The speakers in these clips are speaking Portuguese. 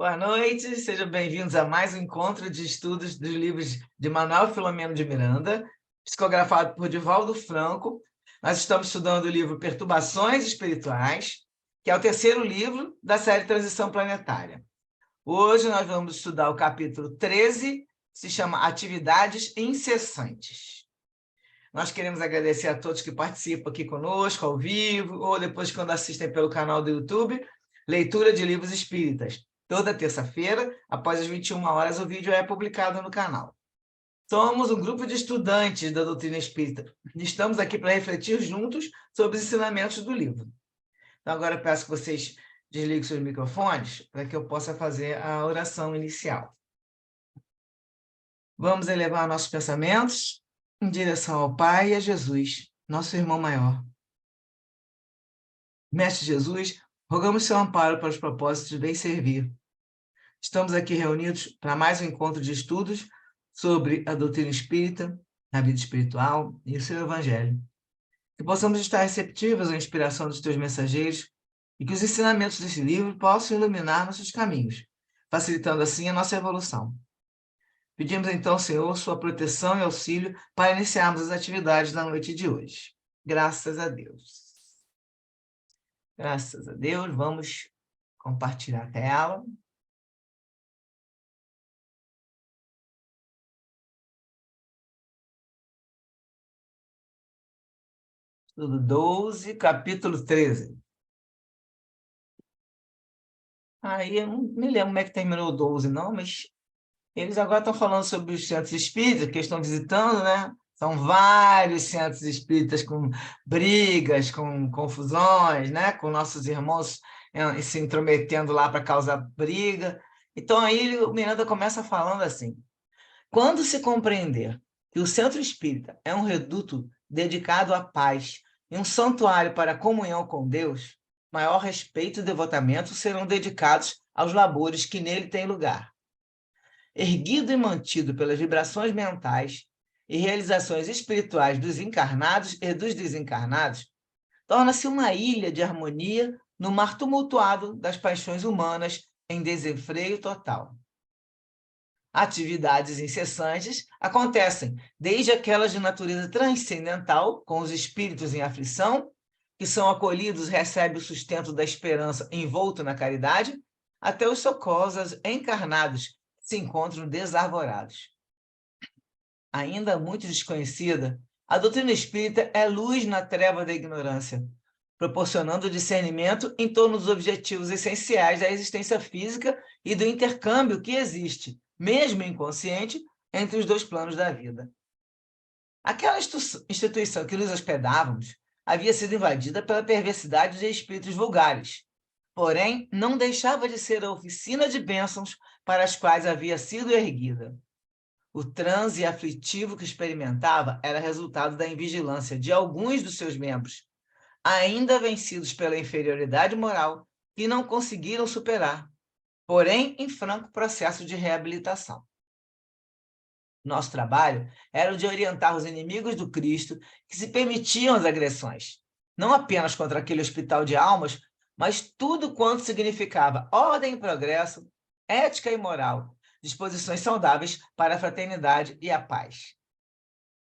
Boa noite, sejam bem-vindos a mais um encontro de estudos dos livros de Manuel Filomeno de Miranda, psicografado por Divaldo Franco. Nós estamos estudando o livro Perturbações Espirituais, que é o terceiro livro da série Transição Planetária. Hoje nós vamos estudar o capítulo 13, que se chama Atividades Incessantes. Nós queremos agradecer a todos que participam aqui conosco, ao vivo, ou depois quando assistem pelo canal do YouTube, Leitura de Livros Espíritas. Toda terça-feira, após as 21 horas, o vídeo é publicado no canal. Somos um grupo de estudantes da doutrina espírita. Estamos aqui para refletir juntos sobre os ensinamentos do livro. Então, agora eu peço que vocês desliguem seus microfones para que eu possa fazer a oração inicial. Vamos elevar nossos pensamentos em direção ao Pai e a Jesus, nosso irmão maior. Mestre Jesus, rogamos seu amparo para os propósitos de bem servir. Estamos aqui reunidos para mais um encontro de estudos sobre a doutrina espírita, a vida espiritual e o seu evangelho. Que possamos estar receptivos à inspiração dos teus mensageiros e que os ensinamentos desse livro possam iluminar nossos caminhos, facilitando assim a nossa evolução. Pedimos então, Senhor, sua proteção e auxílio para iniciarmos as atividades da noite de hoje. Graças a Deus. Graças a Deus, vamos compartilhar a tela. Estudo 12, capítulo 13. Aí eu não me lembro como é que terminou o 12, não, mas eles agora estão falando sobre os centros espíritas que eles estão visitando, né? São vários centros espíritas com brigas, com confusões, né? Com nossos irmãos se intrometendo lá para causar briga. Então aí o Miranda começa falando assim: quando se compreender que o centro espírita é um reduto dedicado à paz e um santuário para a comunhão com Deus, maior respeito e devotamento serão dedicados aos labores que nele têm lugar. Erguido e mantido pelas vibrações mentais e realizações espirituais dos encarnados e dos desencarnados, torna-se uma ilha de harmonia no mar tumultuado das paixões humanas em desenfreio total. Atividades incessantes acontecem desde aquelas de natureza transcendental, com os espíritos em aflição, que são acolhidos, recebem o sustento da esperança envolto na caridade, até os socorros aos encarnados, que se encontram desarvorados. Ainda muito desconhecida, a doutrina espírita é luz na treva da ignorância, proporcionando discernimento em torno dos objetivos essenciais da existência física e do intercâmbio que existe, mesmo inconsciente, entre os dois planos da vida. Aquela instituição que nos hospedávamos havia sido invadida pela perversidade de espíritos vulgares, porém não deixava de ser a oficina de bênçãos para as quais havia sido erguida. O transe aflitivo que experimentava era resultado da invigilância de alguns dos seus membros, ainda vencidos pela inferioridade moral que não conseguiram superar, porém em franco processo de reabilitação. Nosso trabalho era o de orientar os inimigos do Cristo que se permitiam as agressões, não apenas contra aquele hospital de almas, mas tudo quanto significava ordem e progresso, ética e moral, disposições saudáveis para a fraternidade e a paz.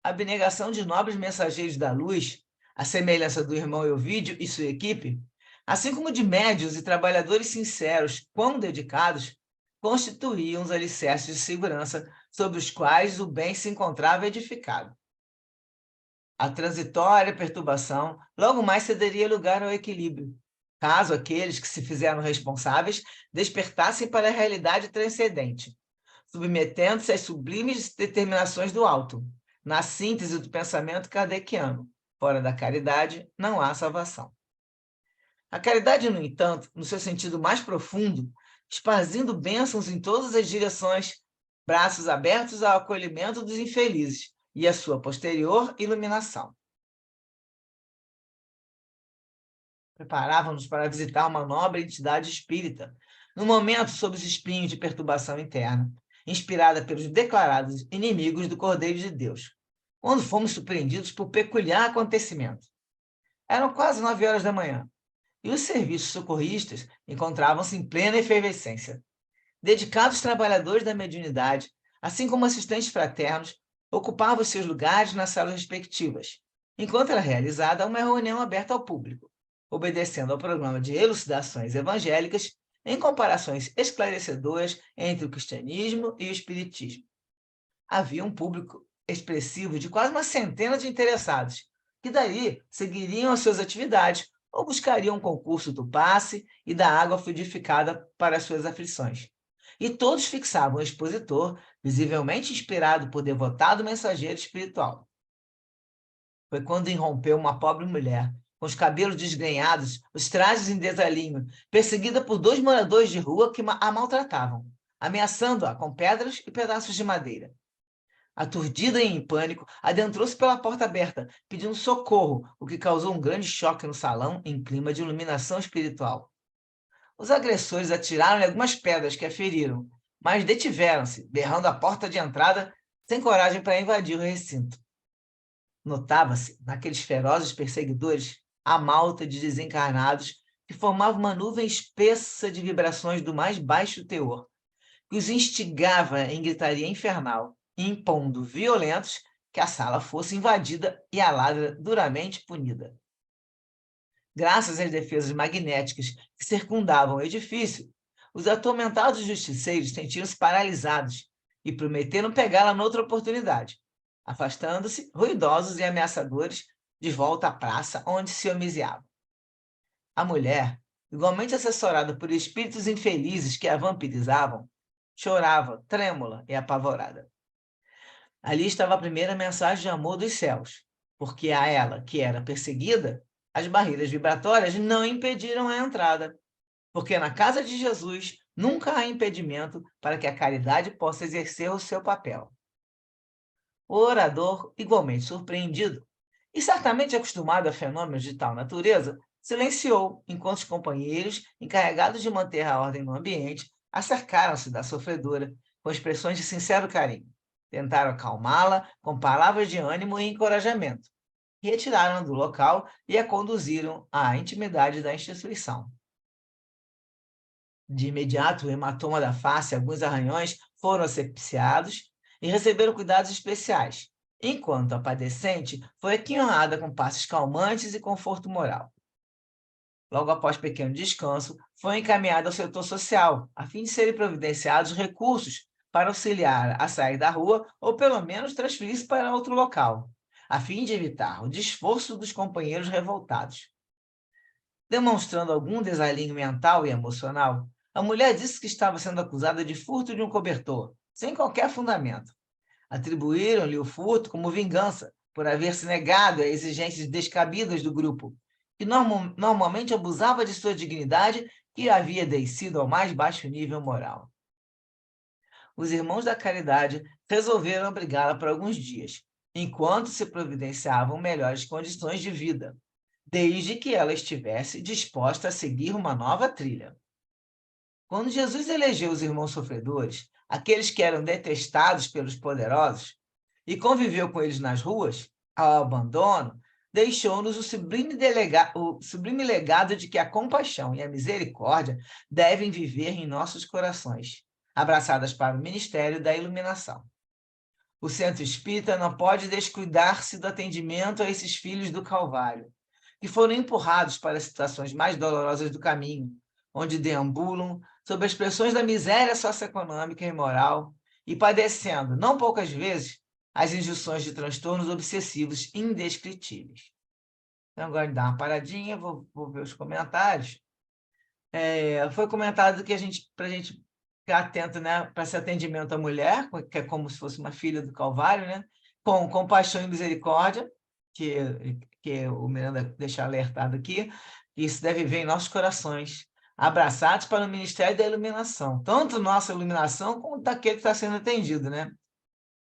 A abnegação de nobres mensageiros da luz, a semelhança do irmão Elvídio e sua equipe, assim como de médiuns e trabalhadores sinceros, quão dedicados, constituíam os alicerces de segurança sobre os quais o bem se encontrava edificado. A transitória perturbação logo mais cederia lugar ao equilíbrio, caso aqueles que se fizeram responsáveis despertassem para a realidade transcendente, submetendo-se às sublimes determinações do alto, na síntese do pensamento kardeciano: fora da caridade não há salvação. A caridade, no entanto, no seu sentido mais profundo, esparzindo bênçãos em todas as direções, braços abertos ao acolhimento dos infelizes e à sua posterior iluminação. Preparávamos para visitar uma nobre entidade espírita, num momento sob os espinhos de perturbação interna, inspirada pelos declarados inimigos do Cordeiro de Deus, quando fomos surpreendidos por peculiar acontecimento. Eram quase 9 horas da manhã, e os serviços socorristas encontravam-se em plena efervescência. Dedicados trabalhadores da mediunidade, assim como assistentes fraternos, ocupavam seus lugares nas salas respectivas, enquanto era realizada uma reunião aberta ao público, obedecendo ao programa de elucidações evangélicas em comparações esclarecedoras entre o cristianismo e o espiritismo. Havia um público expressivo de quase uma centena de interessados, que daí seguiriam as suas atividades ou buscariam um concurso do passe e da água fluidificada para as suas aflições. E todos fixavam o expositor, visivelmente inspirado por devotado mensageiro espiritual. Foi quando irrompeu uma pobre mulher, com os cabelos desgrenhados, os trajes em desalinho, perseguida por 2 moradores de rua que a maltratavam, ameaçando-a com pedras e pedaços de madeira. Aturdida e em pânico, adentrou-se pela porta aberta, pedindo socorro, o que causou um grande choque no salão em clima de iluminação espiritual. Os agressores atiraram-lhe algumas pedras que a feriram, mas detiveram-se, berrando a porta de entrada, sem coragem para invadir o recinto. Notava-se, naqueles ferozes perseguidores, a malta de desencarnados que formava uma nuvem espessa de vibrações do mais baixo teor, que os instigava em gritaria infernal, impondo violentos que a sala fosse invadida e a ladra duramente punida. Graças às defesas magnéticas que circundavam o edifício, os atormentados justiceiros sentiram-se paralisados e prometeram pegá-la noutra oportunidade, afastando-se, ruidosos e ameaçadores, de volta à praça onde se homiziavam. A mulher, igualmente assessorada por espíritos infelizes que a vampirizavam, chorava, trêmula e apavorada. Ali estava a primeira mensagem de amor dos céus, porque a ela, que era perseguida, as barreiras vibratórias não impediram a entrada, porque na casa de Jesus nunca há impedimento para que a caridade possa exercer o seu papel. O orador, igualmente surpreendido, e certamente acostumado a fenômenos de tal natureza, silenciou, enquanto os companheiros, encarregados de manter a ordem no ambiente, acercaram-se da sofredora, com expressões de sincero carinho. Tentaram acalmá-la com palavras de ânimo e encorajamento. Retiraram-na do local e a conduziram à intimidade da instituição. De imediato, o hematoma da face e alguns arranhões foram asepsiados e receberam cuidados especiais, enquanto a padecente foi aquinhoada com passes calmantes e conforto moral. Logo após pequeno descanso, foi encaminhada ao setor social, a fim de serem providenciados recursos para auxiliar a sair da rua ou, pelo menos, transferir-se para outro local, a fim de evitar o desforço dos companheiros revoltados. Demonstrando algum desalinho mental e emocional, a mulher disse que estava sendo acusada de furto de um cobertor, sem qualquer fundamento. Atribuíram-lhe o furto como vingança por haver se negado a exigências descabidas do grupo, que normalmente abusava de sua dignidade e havia descido ao mais baixo nível moral. Os irmãos da caridade resolveram abrigá-la por alguns dias, enquanto se providenciavam melhores condições de vida, desde que ela estivesse disposta a seguir uma nova trilha. Quando Jesus elegeu os irmãos sofredores, aqueles que eram detestados pelos poderosos, e conviveu com eles nas ruas, ao abandono, deixou-nos o sublime legado de que a compaixão e a misericórdia devem viver em nossos corações, abraçadas para o ministério da iluminação. O centro espírita não pode descuidar-se do atendimento a esses filhos do Calvário, que foram empurrados para as situações mais dolorosas do caminho, onde deambulam sob as pressões da miséria socioeconômica e moral e padecendo, não poucas vezes, as injunções de transtornos obsessivos indescritíveis. Então, agora dar uma paradinha, vou ver os comentários. Foi comentado que para a gente ficar atento, né, para esse atendimento à mulher, que é como se fosse uma filha do Calvário, né, com compaixão e misericórdia, que o Miranda deixa alertado aqui, que isso deve vir em nossos corações, abraçados para o ministério da iluminação, tanto nossa iluminação como daquele que está sendo atendido, né?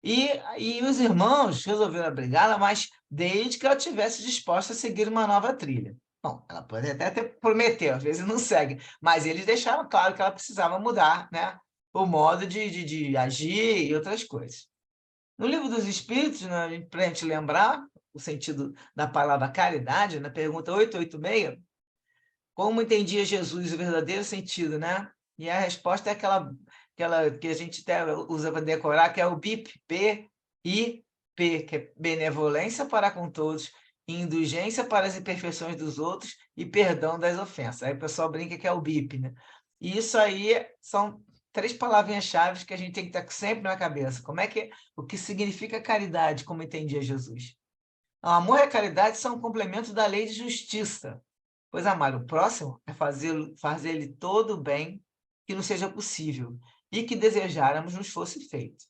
E os irmãos resolveram abrigá-la, mas desde que ela estivesse disposta a seguir uma nova trilha. Bom, ela pode até prometer, às vezes não segue, mas eles deixaram claro que ela precisava mudar, né, o modo de agir e outras coisas. No Livro dos Espíritos, né, para a gente lembrar o sentido da palavra caridade, na pergunta 886, como entendia Jesus o verdadeiro sentido, né? E a resposta é aquela que a gente até usa para decorar, que é o BIP, BIP, que é benevolência para com todos, indulgência para as imperfeições dos outros e perdão das ofensas. Aí o pessoal brinca que é o BIP, né? E isso aí são 3 palavrinhas-chave que a gente tem que estar sempre na cabeça. O que significa caridade, como entendia Jesus? O amor e a caridade são um complemento da lei de justiça. Pois amar o próximo é fazer-lhe todo o bem que nos seja possível e que desejáramos nos fosse feito.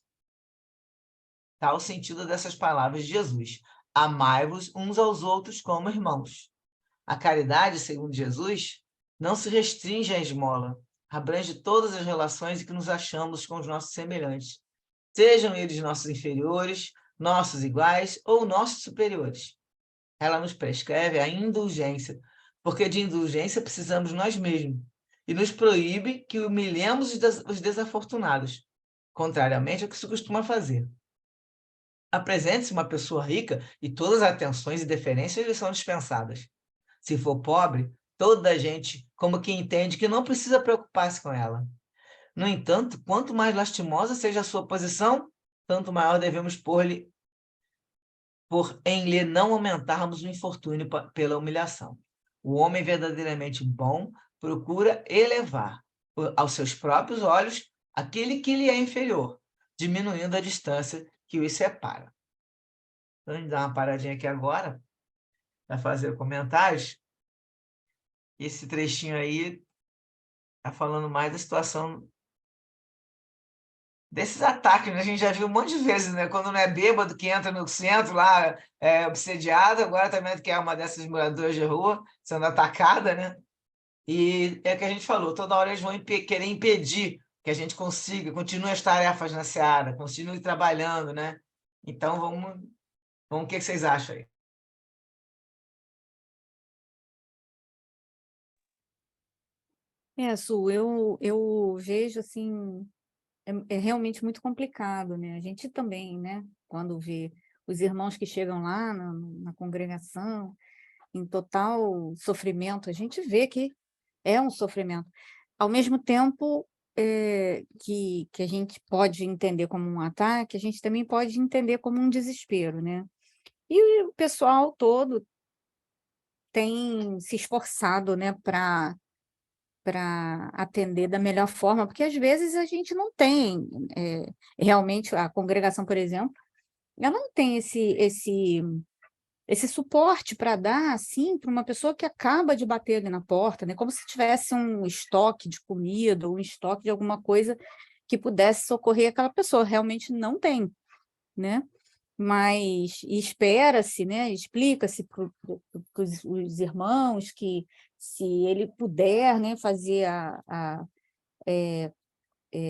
Tal o sentido dessas palavras de Jesus. Amai-vos uns aos outros como irmãos. A caridade, segundo Jesus, não se restringe à esmola, abrange todas as relações em que nos achamos com os nossos semelhantes, sejam eles nossos inferiores, nossos iguais ou nossos superiores. Ela nos prescreve a indulgência, porque de indulgência precisamos nós mesmos, e nos proíbe que humilhemos os desafortunados, contrariamente ao que se costuma fazer. Apresente-se uma pessoa rica e todas as atenções e deferências lhe são dispensadas. Se for pobre, toda a gente como que entende que não precisa preocupar-se com ela. No entanto, quanto mais lastimosa seja a sua posição, tanto maior devemos por em lhe não aumentarmos o infortúnio pela humilhação. O homem verdadeiramente bom procura elevar aos seus próprios olhos aquele que lhe é inferior, diminuindo a distância que os separa. Então, a gente dá uma paradinha aqui agora para fazer comentários. Esse trechinho aí está falando mais da situação desses ataques, né? A gente já viu um monte de vezes, né? Quando não é bêbado que entra no centro lá, obsediado, agora também que é uma dessas moradoras de rua sendo atacada, né? E é o que a gente falou, toda hora eles vão querer impedir que a gente consiga, continue as tarefas na seara, continue trabalhando, né? Então, o que vocês acham aí? Su, eu vejo assim, é realmente muito complicado, né? A gente também, né? Quando vê os irmãos que chegam lá na congregação, em total sofrimento, a gente vê que é um sofrimento. Ao mesmo tempo que a gente pode entender como um ataque, a gente também pode entender como um desespero, né? E o pessoal todo tem se esforçado, né, para atender da melhor forma, porque às vezes a gente não tem, realmente, a congregação, por exemplo, ela não tem esse suporte para dar, assim, para uma pessoa que acaba de bater ali na porta, né? Como se tivesse um estoque de comida ou um estoque de alguma coisa que pudesse socorrer aquela pessoa. Realmente não tem, né? Mas espera-se, né? Explica-se para os irmãos que, se ele puder, né, fazer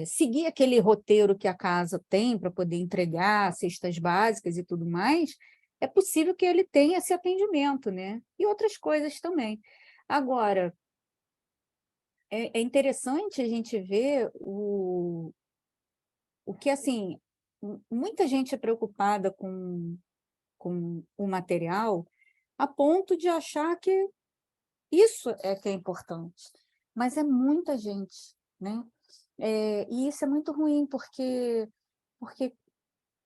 seguir aquele roteiro que a casa tem para poder entregar cestas básicas e tudo mais, é possível que ele tenha esse atendimento, né? E outras coisas também. Agora, é interessante a gente ver o que, assim, muita gente é preocupada com o material a ponto de achar que isso é que é importante. Mas é muita gente, né? E isso é muito ruim, porque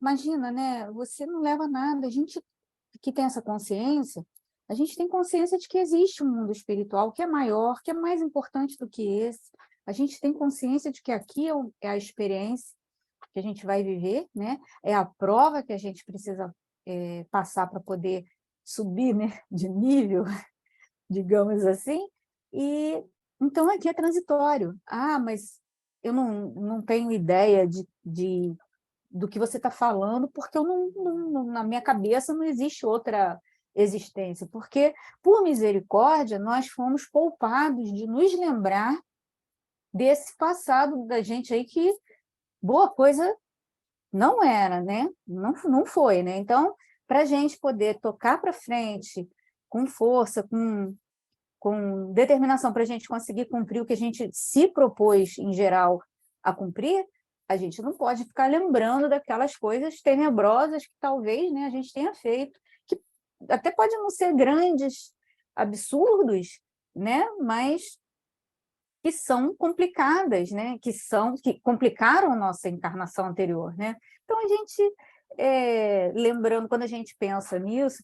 imagina, né? Você não leva nada. A gente que tem essa consciência, a gente tem consciência de que existe um mundo espiritual que é maior, que é mais importante do que esse. A gente tem consciência de que aqui é a experiência que a gente vai viver, né? É a prova que a gente precisa passar para poder subir, né, de nível, digamos assim. E então aqui é transitório. Ah, mas eu não tenho ideia do que você está falando, porque eu na minha cabeça não existe outra existência, porque, por misericórdia, nós fomos poupados de nos lembrar desse passado da gente aí que boa coisa não era, né? Não foi, né? Então, para a gente poder tocar para frente com força, com determinação, para a gente conseguir cumprir o que a gente se propôs, em geral, a cumprir, a gente não pode ficar lembrando daquelas coisas tenebrosas que talvez, né, a gente tenha feito, que até pode não ser grandes absurdos, né, mas que são complicadas, né? Que complicaram a nossa encarnação anterior, né? Então, a gente, lembrando, quando a gente pensa nisso,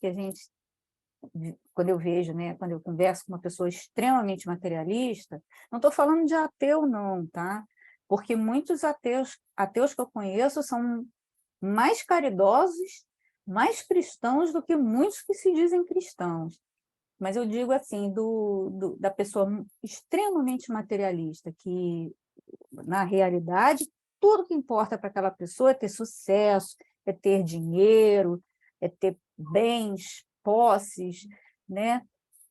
quando eu vejo, né, quando eu converso com uma pessoa extremamente materialista, não estou falando de ateu, não, tá? Porque muitos ateus que eu conheço são mais caridosos, mais cristãos do que muitos que se dizem cristãos. Mas eu digo assim, da pessoa extremamente materialista, que, na realidade, tudo que importa para aquela pessoa é ter sucesso, é ter dinheiro, é ter bens, posses, né?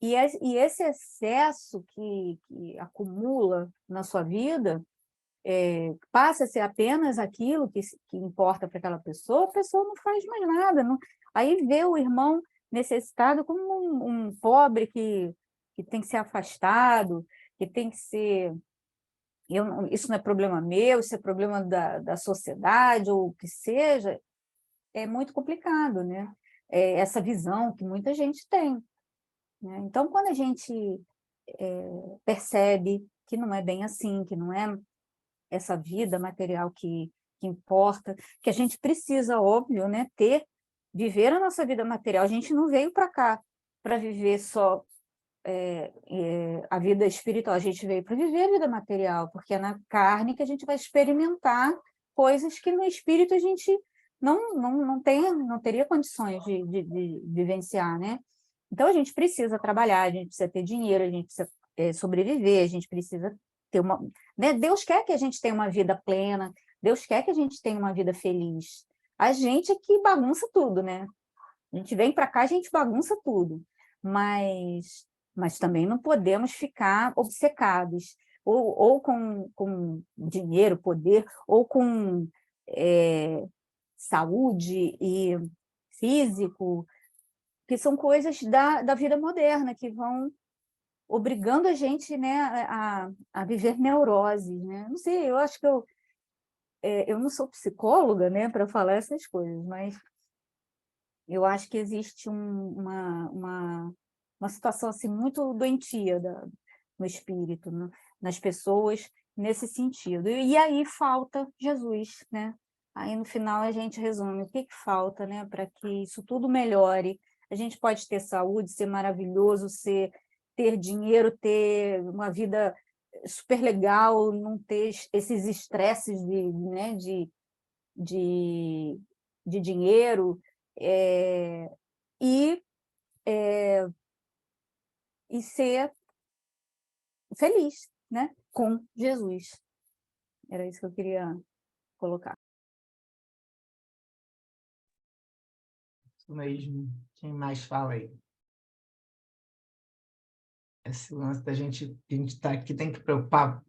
E esse excesso que acumula na sua vida passa a ser apenas aquilo que importa para aquela pessoa, a pessoa não faz mais nada. Não... Aí vê o irmão necessitado como um pobre que tem que ser afastado, que tem que ser... isso não é problema meu, isso é problema da sociedade, ou o que seja, é muito complicado, né? Essa visão que muita gente tem, né? Então, quando a gente percebe que não é bem assim, que não é essa vida material que importa, que a gente precisa, óbvio, né, viver a nossa vida material. A gente não veio para cá para viver só a vida espiritual, a gente veio para viver a vida material, porque é na carne que a gente vai experimentar coisas que no espírito a gente não teria condições de vivenciar, né? Então, a gente precisa trabalhar, a gente precisa ter dinheiro, a gente precisa sobreviver, a gente precisa ter uma... Né? Deus quer que a gente tenha uma vida plena, Deus quer que a gente tenha uma vida feliz. A gente é que bagunça tudo, né? A gente vem para cá, a gente bagunça tudo, mas também não podemos ficar obcecados, ou com dinheiro, poder, ou com saúde e físico, que são coisas da vida moderna, que vão obrigando a gente, né, a viver neuroses, né? Não sei, eu acho que eu não sou psicóloga, né, para falar essas coisas, mas eu acho que existe uma situação assim, muito doentia no espírito, né, nas pessoas, nesse sentido. E aí falta Jesus, né? Aí, no final, a gente resume o que falta, né, para que isso tudo melhore. A gente pode ter saúde, ser maravilhoso, ter dinheiro, ter uma vida super legal, não ter esses estresses né, de, de dinheiro, é, e, é, e ser feliz, né, com Jesus. Era isso que eu queria colocar. Isso mesmo. Quem mais fala aí? Esse lance da gente, a gente tá aqui, tem que preocupar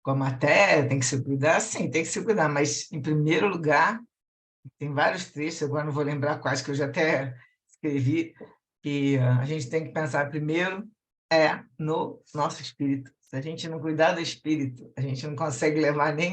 com a matéria, tem que se cuidar, sim, tem que se cuidar, mas, em primeiro lugar, tem vários trechos, agora não vou lembrar quais, que eu já até escrevi, que a gente tem que pensar primeiro no nosso espírito. Se a gente não cuidar do espírito, a gente não consegue levar nem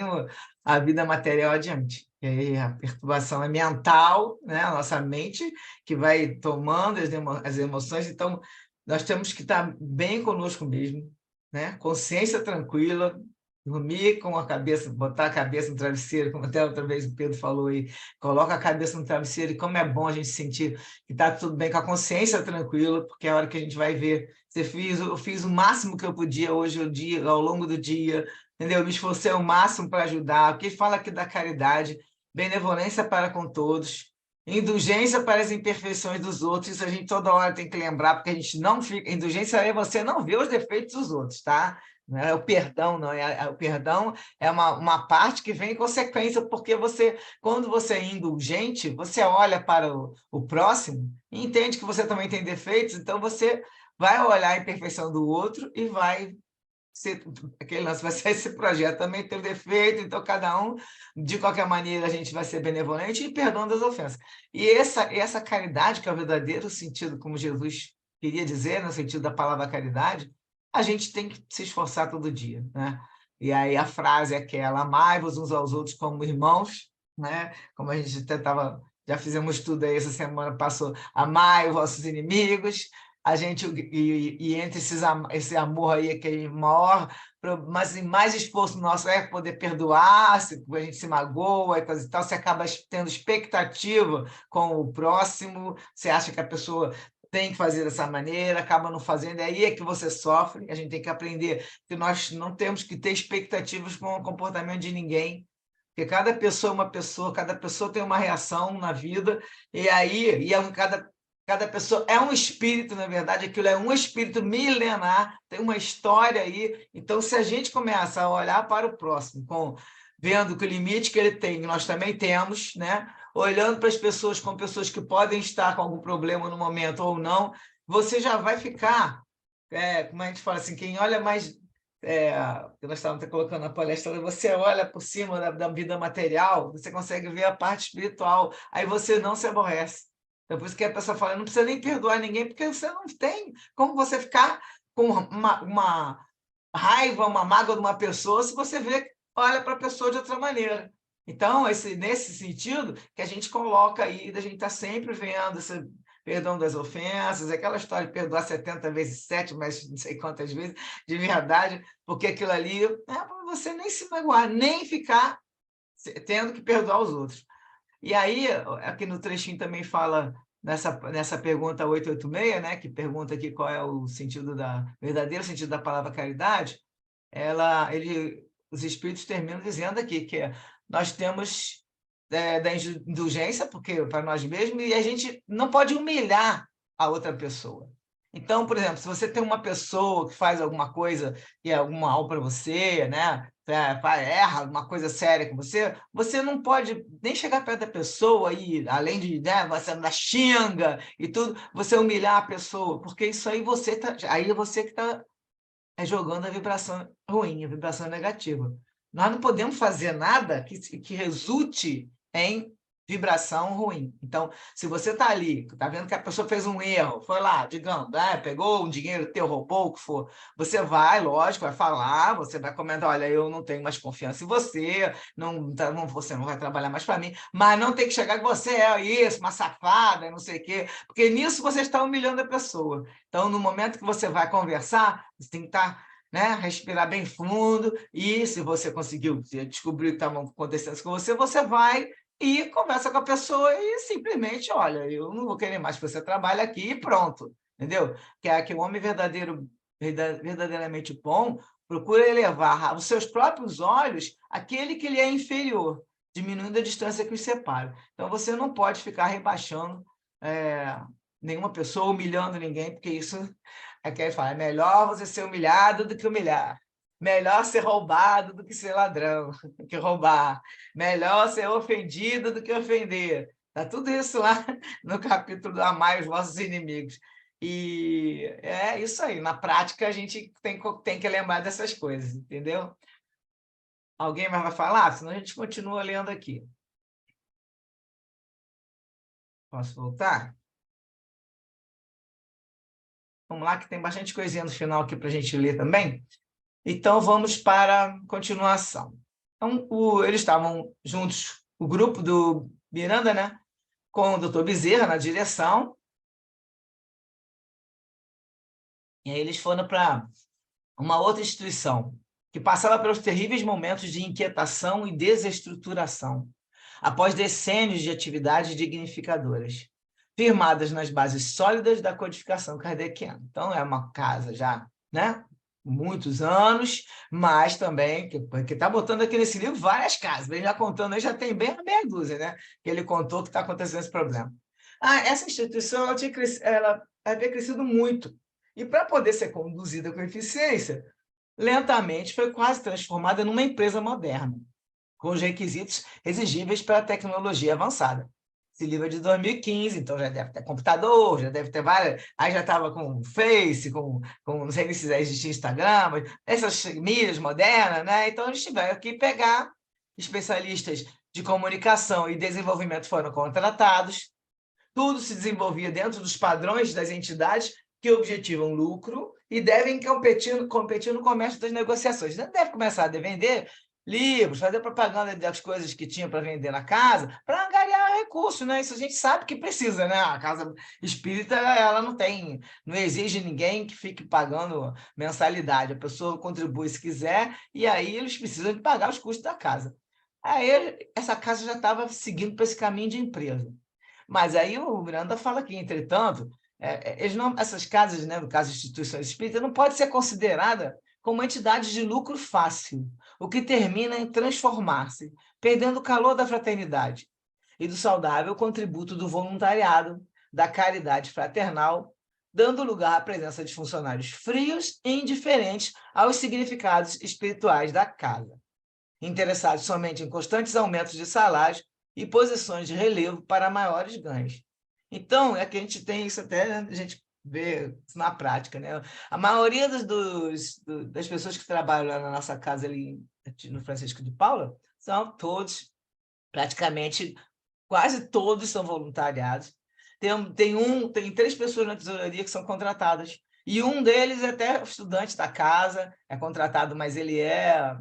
a vida material adiante. E aí a perturbação é mental, né? A nossa mente que vai tomando as emoções, então nós temos que estar bem conosco mesmo, né? Consciência tranquila, dormir com a cabeça, botar a cabeça no travesseiro, como até outra vez o Pedro falou aí, coloca a cabeça no travesseiro, e como é bom a gente sentir que está tudo bem, com a consciência tranquila, porque é a hora que a gente vai ver, eu fiz o máximo que eu podia hoje, ao longo do dia, entendeu? Me esforcei ao máximo para ajudar, porque fala aqui da caridade, benevolência para com todos, indulgência para as imperfeições dos outros, isso a gente toda hora tem que lembrar, porque a gente não fica... Indulgência é você não ver os defeitos dos outros, tá? Não é o perdão, não. O perdão é uma parte que vem em consequência, porque quando você é indulgente, você olha para o próximo e entende que você também tem defeitos, então você vai olhar a imperfeição do outro e vai ser aquele lance, vai ser esse projeto, também tem o defeito, então cada um, de qualquer maneira, a gente vai ser benevolente e perdoando as ofensas. E essa caridade, que é o verdadeiro sentido, como Jesus queria dizer, no sentido da palavra caridade, a gente tem que se esforçar todo dia, né? E aí a frase é aquela: amai-vos uns aos outros como irmãos, né? Como a gente até já fizemos tudo aí essa semana, passou, amai os vossos inimigos, a gente, entre esse amor aí, aquele maior mas mais esforço nosso é poder perdoar, se a gente se magoa e coisa e tal, você acaba tendo expectativa com o próximo, você acha que a pessoa tem que fazer dessa maneira, acaba não fazendo, e aí é que você sofre. A gente tem que aprender que nós não temos que ter expectativas com o comportamento de ninguém, porque cada pessoa é uma pessoa, cada pessoa tem uma reação na vida, e aí cada pessoa é um espírito, na verdade, aquilo é um espírito milenar, tem uma história aí. Então, se a gente começa a olhar para o próximo, vendo que o limite que ele tem, nós também temos, né? Olhando para as pessoas como pessoas que podem estar com algum problema no momento ou não, você já vai ficar, como a gente fala assim, quem olha mais... nós estávamos colocando na palestra, você olha por cima da vida material, você consegue ver a parte espiritual, aí você não se aborrece. Então, por isso que a pessoa fala, não precisa nem perdoar ninguém, porque você não tem como você ficar com uma raiva, uma mágoa de uma pessoa, se você olha para a pessoa de outra maneira. Então, nesse sentido, que a gente coloca aí, a gente está sempre vendo esse perdão das ofensas, aquela história de perdoar 70 vezes 7, mas não sei quantas vezes, de verdade, porque aquilo ali é para você nem se magoar, nem ficar tendo que perdoar os outros. E aí, aqui no trechinho também fala, nessa pergunta 886, né, que pergunta aqui qual é o verdadeiro sentido da palavra caridade, os espíritos terminam dizendo aqui que nós temos da indulgência, porque para nós mesmos, e a gente não pode humilhar a outra pessoa. Então, por exemplo, se você tem uma pessoa que faz alguma coisa que é algum mal para você, né, erra uma coisa séria com você, você não pode nem chegar perto da pessoa e, além de, né, você ainda xinga e tudo, você humilhar a pessoa, porque isso aí aí é você que está jogando a vibração ruim, a vibração negativa. Nós não podemos fazer nada que resulte em vibração ruim. Então, se você está ali, está vendo que a pessoa fez um erro, foi lá, digamos, pegou um dinheiro teu, roubou, o que for, você vai, lógico, vai falar, você vai comentar, olha, eu não tenho mais confiança em você, você não vai trabalhar mais para mim, mas não tem que chegar que você é isso, uma safada, não sei o quê, porque nisso você está humilhando a pessoa. Então, no momento que você vai conversar, você tem que estar, né, respirar bem fundo, e se você conseguiu descobrir o que estava acontecendo com você, você vai e conversa com a pessoa e simplesmente, olha, eu não vou querer mais que você trabalhe aqui e pronto, entendeu? Que o homem verdadeiramente bom procura elevar aos seus próprios olhos aquele que lhe é inferior, diminuindo a distância que os separa. Então, você não pode ficar rebaixando nenhuma pessoa, humilhando ninguém, porque isso é que ele fala, é melhor você ser humilhado do que humilhar. Melhor ser roubado do que ser ladrão, do que roubar. Melhor ser ofendido do que ofender. Está tudo isso lá no capítulo do Amai os vossos inimigos. E é isso aí. Na prática, a gente tem que lembrar dessas coisas, entendeu? Alguém mais vai falar? Senão a gente continua lendo aqui. Posso voltar? Vamos lá, que tem bastante coisinha no final aqui para a gente ler também. Então, vamos para a continuação. Então, eles estavam juntos, o grupo do Miranda, né, com o doutor Bezerra na direção, e aí eles foram para uma outra instituição, que passava pelos terríveis momentos de inquietação e desestruturação, após decênios de atividades dignificadoras, firmadas nas bases sólidas da codificação kardeciana. Então, é uma casa já, né, muitos anos, mas também, que está botando aqui nesse livro várias casas, ele já contando, aí já tem bem a meia dúzia, né, que ele contou que está acontecendo esse problema. Essa instituição ela havia crescido muito, e para poder ser conduzida com eficiência, lentamente foi quase transformada numa empresa moderna, com os requisitos exigíveis para a tecnologia avançada. Esse livro é de 2015, então já deve ter computador, já deve ter várias... Aí já estava com Face, não sei se existia Instagram, mas essas mídias modernas, né? Então eles tiveram que pegar especialistas de comunicação e desenvolvimento foram contratados, tudo se desenvolvia dentro dos padrões das entidades que objetivam lucro e devem competir no comércio das negociações. Não deve começar a vender livros, fazer propaganda das coisas que tinha para vender na casa, para angariar recursos, né? Isso a gente sabe que precisa, né? A casa espírita, ela não exige ninguém que fique pagando mensalidade. A pessoa contribui se quiser, e aí eles precisam de pagar os custos da casa. Aí essa casa já estava seguindo para esse caminho de empresa. Mas aí o Miranda fala que, entretanto, eles não, essas casas, né, no caso instituições espíritas, não pode ser considerada como entidades de lucro fácil, o que termina em transformar-se, perdendo o calor da fraternidade e do saudável contributo do voluntariado, da caridade fraternal, dando lugar à presença de funcionários frios e indiferentes aos significados espirituais da casa, interessados somente em constantes aumentos de salários e posições de relevo para maiores ganhos. Então, é que a gente tem isso até, né? A gente vê isso na prática, né? A maioria das pessoas que trabalham lá na nossa casa ali no Francisco de Paula são todos, praticamente, quase todos são voluntariados. Tem 3 pessoas na tesouraria que são contratadas, e um deles é até estudante da casa, é contratado, mas ele é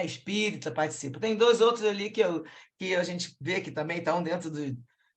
espírita, participa. Tem 2 outros ali que a gente vê que também estão dentro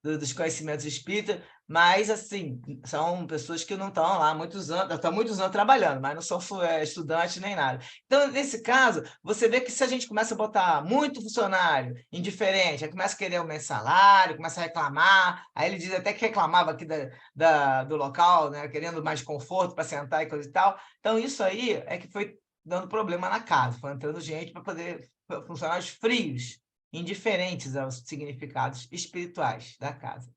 dos conhecimentos espíritas, mas, assim, são pessoas que não estão lá há muitos anos, estão muitos anos trabalhando, mas não são estudantes nem nada. Então, nesse caso, você vê que se a gente começa a botar muito funcionário indiferente, aí começa a querer aumentar salário, começa a reclamar, aí ele diz até que reclamava aqui do local, né, querendo mais conforto para sentar e coisa e tal. Então, isso aí é que foi dando problema na casa, foi entrando gente para poder, funcionários frios, indiferentes aos significados espirituais da casa.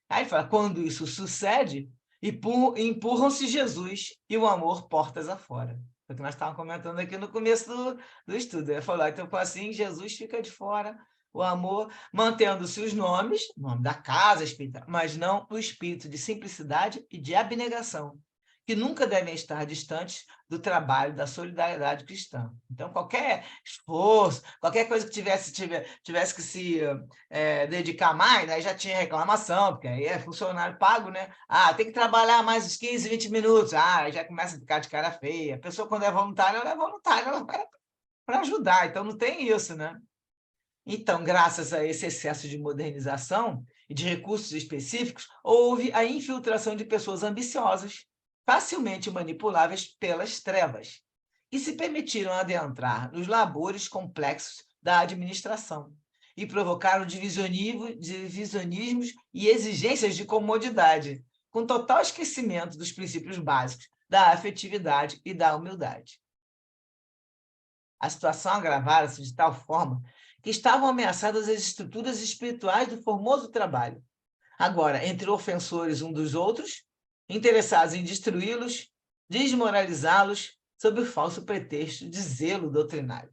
Aí fala, quando isso sucede, empurram-se Jesus e o amor portas afora. Foi o que nós estávamos comentando aqui no começo do estudo. Ele falou, então, assim, Jesus fica de fora, o amor, mantendo-se os nomes, o nome da casa espírita, mas não o espírito de simplicidade e de abnegação, que nunca devem estar distantes do trabalho da solidariedade cristã. Então, qualquer esforço, qualquer coisa que tivesse que se dedicar mais, aí já tinha reclamação, porque aí é funcionário pago, né? Ah, tem que trabalhar mais uns 15, 20 minutos. Ah, aí já começa a ficar de cara feia. A pessoa, quando é voluntária, ela vai para ajudar, então não tem isso, né? Então, graças a esse excesso de modernização e de recursos específicos, houve a infiltração de pessoas ambiciosas, facilmente manipuláveis pelas trevas, que se permitiram adentrar nos labores complexos da administração e provocaram divisionismos e exigências de comodidade, com total esquecimento dos princípios básicos da afetividade e da humildade. A situação agravara-se de tal forma que estavam ameaçadas as estruturas espirituais do formoso trabalho. Agora, entre ofensores um dos outros, interessados em destruí-los, desmoralizá-los, sob o falso pretexto de zelo doutrinário.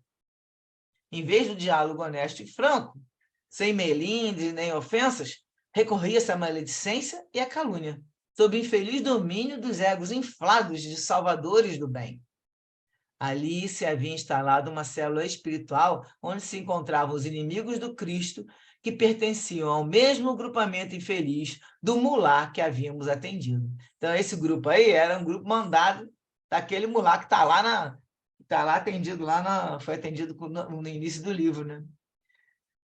Em vez do diálogo honesto e franco, sem melindres nem ofensas, recorria-se à maledicência e à calúnia, sob o infeliz domínio dos egos inflados de salvadores do bem. Ali se havia instalado uma célula espiritual onde se encontravam os inimigos do Cristo, que pertenciam ao mesmo grupamento infeliz do mulá que havíamos atendido. Então, esse grupo aí era um grupo mandado daquele mulá que está lá atendido, foi atendido no início do livro, né?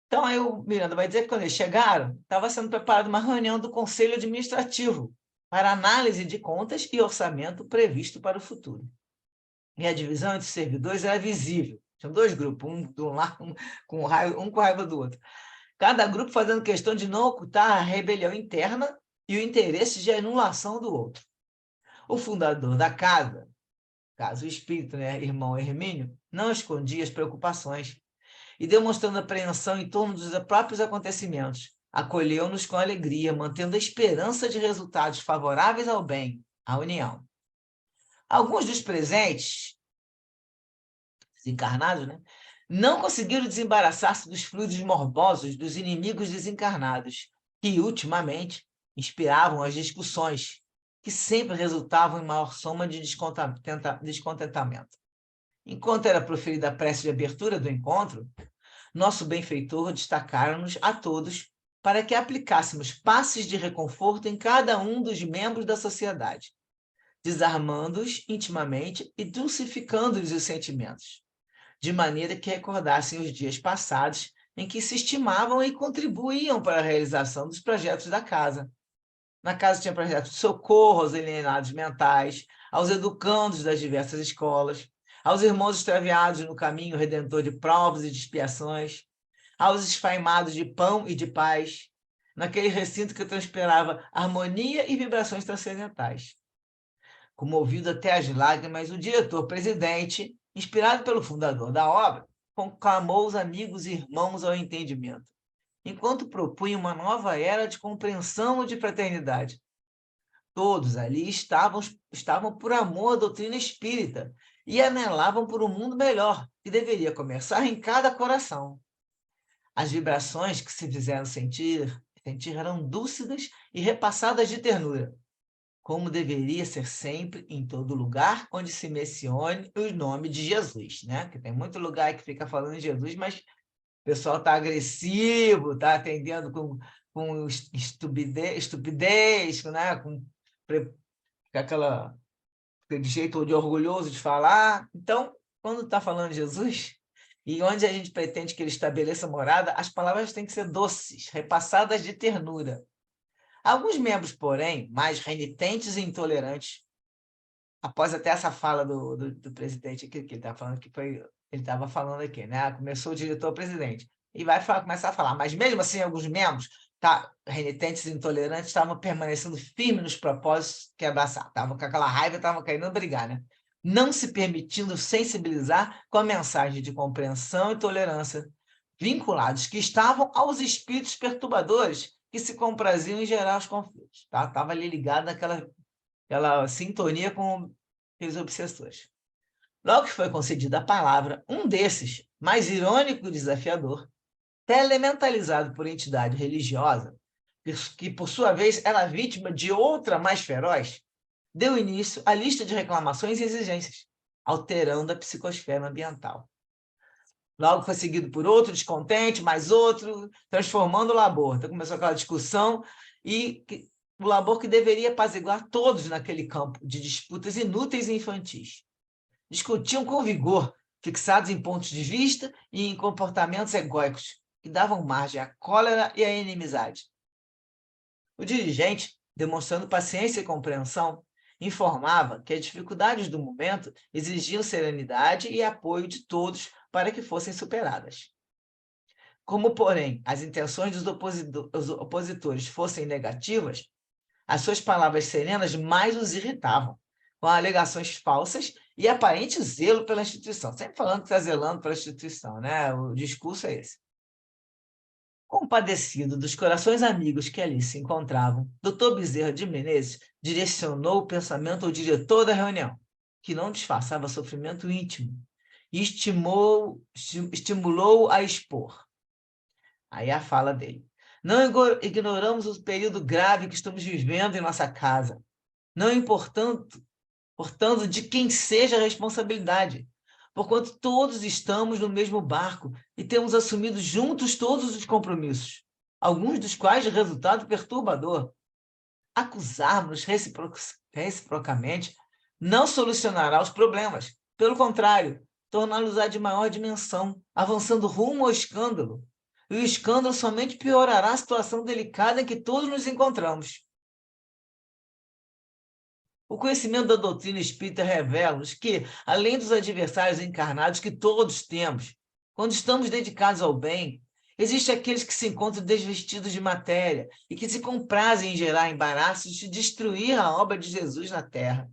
Então, aí o Miranda vai dizer que quando eles chegaram, estava sendo preparada uma reunião do Conselho Administrativo para análise de contas e orçamento previsto para o futuro. E a divisão entre os servidores era visível. Tinham 2 grupos, um de um lado, um com raiva do outro. Cada grupo fazendo questão de não ocultar a rebelião interna e o interesse de anulação do outro. O fundador da casa, caso o espírito, né, irmão Hermínio, não escondia as preocupações e, demonstrando apreensão em torno dos próprios acontecimentos, acolheu-nos com alegria, mantendo a esperança de resultados favoráveis ao bem, à união. Alguns dos presentes, desencarnados, né, não conseguiram desembaraçar-se dos fluidos morbosos dos inimigos desencarnados, que, ultimamente, inspiravam as discussões, que sempre resultavam em maior soma de descontentamento. Enquanto era proferida a prece de abertura do encontro, nosso benfeitor destacara-nos a todos para que aplicássemos passes de reconforto em cada um dos membros da sociedade, desarmando-os intimamente e dulcificando-lhes os sentimentos, de maneira que recordassem os dias passados em que se estimavam e contribuíam para a realização dos projetos da casa. Na casa tinha projetos de socorro aos alienados mentais, aos educandos das diversas escolas, aos irmãos extraviados no caminho redentor de provas e de expiações, aos esfaimados de pão e de paz, naquele recinto que transpirava harmonia e vibrações transcendentais. Comovido até as lágrimas, o diretor-presidente, inspirado pelo fundador da obra, conclamou os amigos e irmãos ao entendimento, enquanto propunha uma nova era de compreensão e de fraternidade. Todos ali estavam por amor à doutrina espírita e anelavam por um mundo melhor, que deveria começar em cada coração. As vibrações que se fizeram sentir eram dúlcidas e repassadas de ternura, como deveria ser sempre em todo lugar onde se mencione o nome de Jesus, né? Porque tem muito lugar que fica falando em Jesus, mas o pessoal está agressivo, está atendendo com estupidez, né? Com aquele jeito de orgulhoso de falar. Então, quando está falando de Jesus, e onde a gente pretende que ele estabeleça morada, as palavras têm que ser doces, repassadas de ternura. Alguns membros, porém, mais renitentes e intolerantes, após até essa fala do presidente aqui, que ele estava falando que foi, ele estava falando aqui, né? Começou o diretor-presidente, e começar a falar, mas mesmo assim, alguns membros renitentes e intolerantes estavam permanecendo firmes nos propósitos que abraçavam, estavam com aquela raiva, estavam querendo brigar, né? Não se permitindo sensibilizar com a mensagem de compreensão e tolerância, vinculados que estavam aos espíritos perturbadores que se compraziam em gerar os conflitos. Tá? Estava ali ligado naquela sintonia com os obsessores. Logo que foi concedida a palavra, um desses, mais irônico e desafiador, telementalizado por entidade religiosa, que por sua vez era vítima de outra mais feroz, deu início à lista de reclamações e exigências, alterando a psicosfera ambiental. Logo foi seguido por outro descontente, mais outro, transformando o labor. Então começou aquela discussão e o labor que deveria apaziguar todos naquele campo de disputas inúteis e infantis. Discutiam com vigor, fixados em pontos de vista e em comportamentos egóicos, que davam margem à cólera e à inimizade. O dirigente, demonstrando paciência e compreensão, informava que as dificuldades do momento exigiam serenidade e apoio de todos para que fossem superadas. Como, porém, as intenções dos opositores fossem negativas, as suas palavras serenas mais os irritavam, com alegações falsas e aparente zelo pela instituição. Sempre falando que está zelando pela instituição, né? O discurso é esse. Compadecido dos corações amigos que ali se encontravam, Dr. Bezerra de Menezes direcionou o pensamento ao diretor da reunião, que não disfarçava sofrimento íntimo, e estimulou a expor. Aí a fala dele. Não ignoramos o período grave que estamos vivendo em nossa casa, não importando, portanto, de quem seja a responsabilidade, porquanto todos estamos no mesmo barco e temos assumido juntos todos os compromissos, alguns dos quais de resultado perturbador. Acusarmos reciprocamente não solucionará os problemas, pelo contrário, torná-los-á de maior dimensão, avançando rumo ao escândalo. E o escândalo somente piorará a situação delicada em que todos nos encontramos. O conhecimento da doutrina espírita revela-nos que, além dos adversários encarnados que todos temos, quando estamos dedicados ao bem, existem aqueles que se encontram desvestidos de matéria e que se comprazem em gerar embaraços de destruir a obra de Jesus na Terra.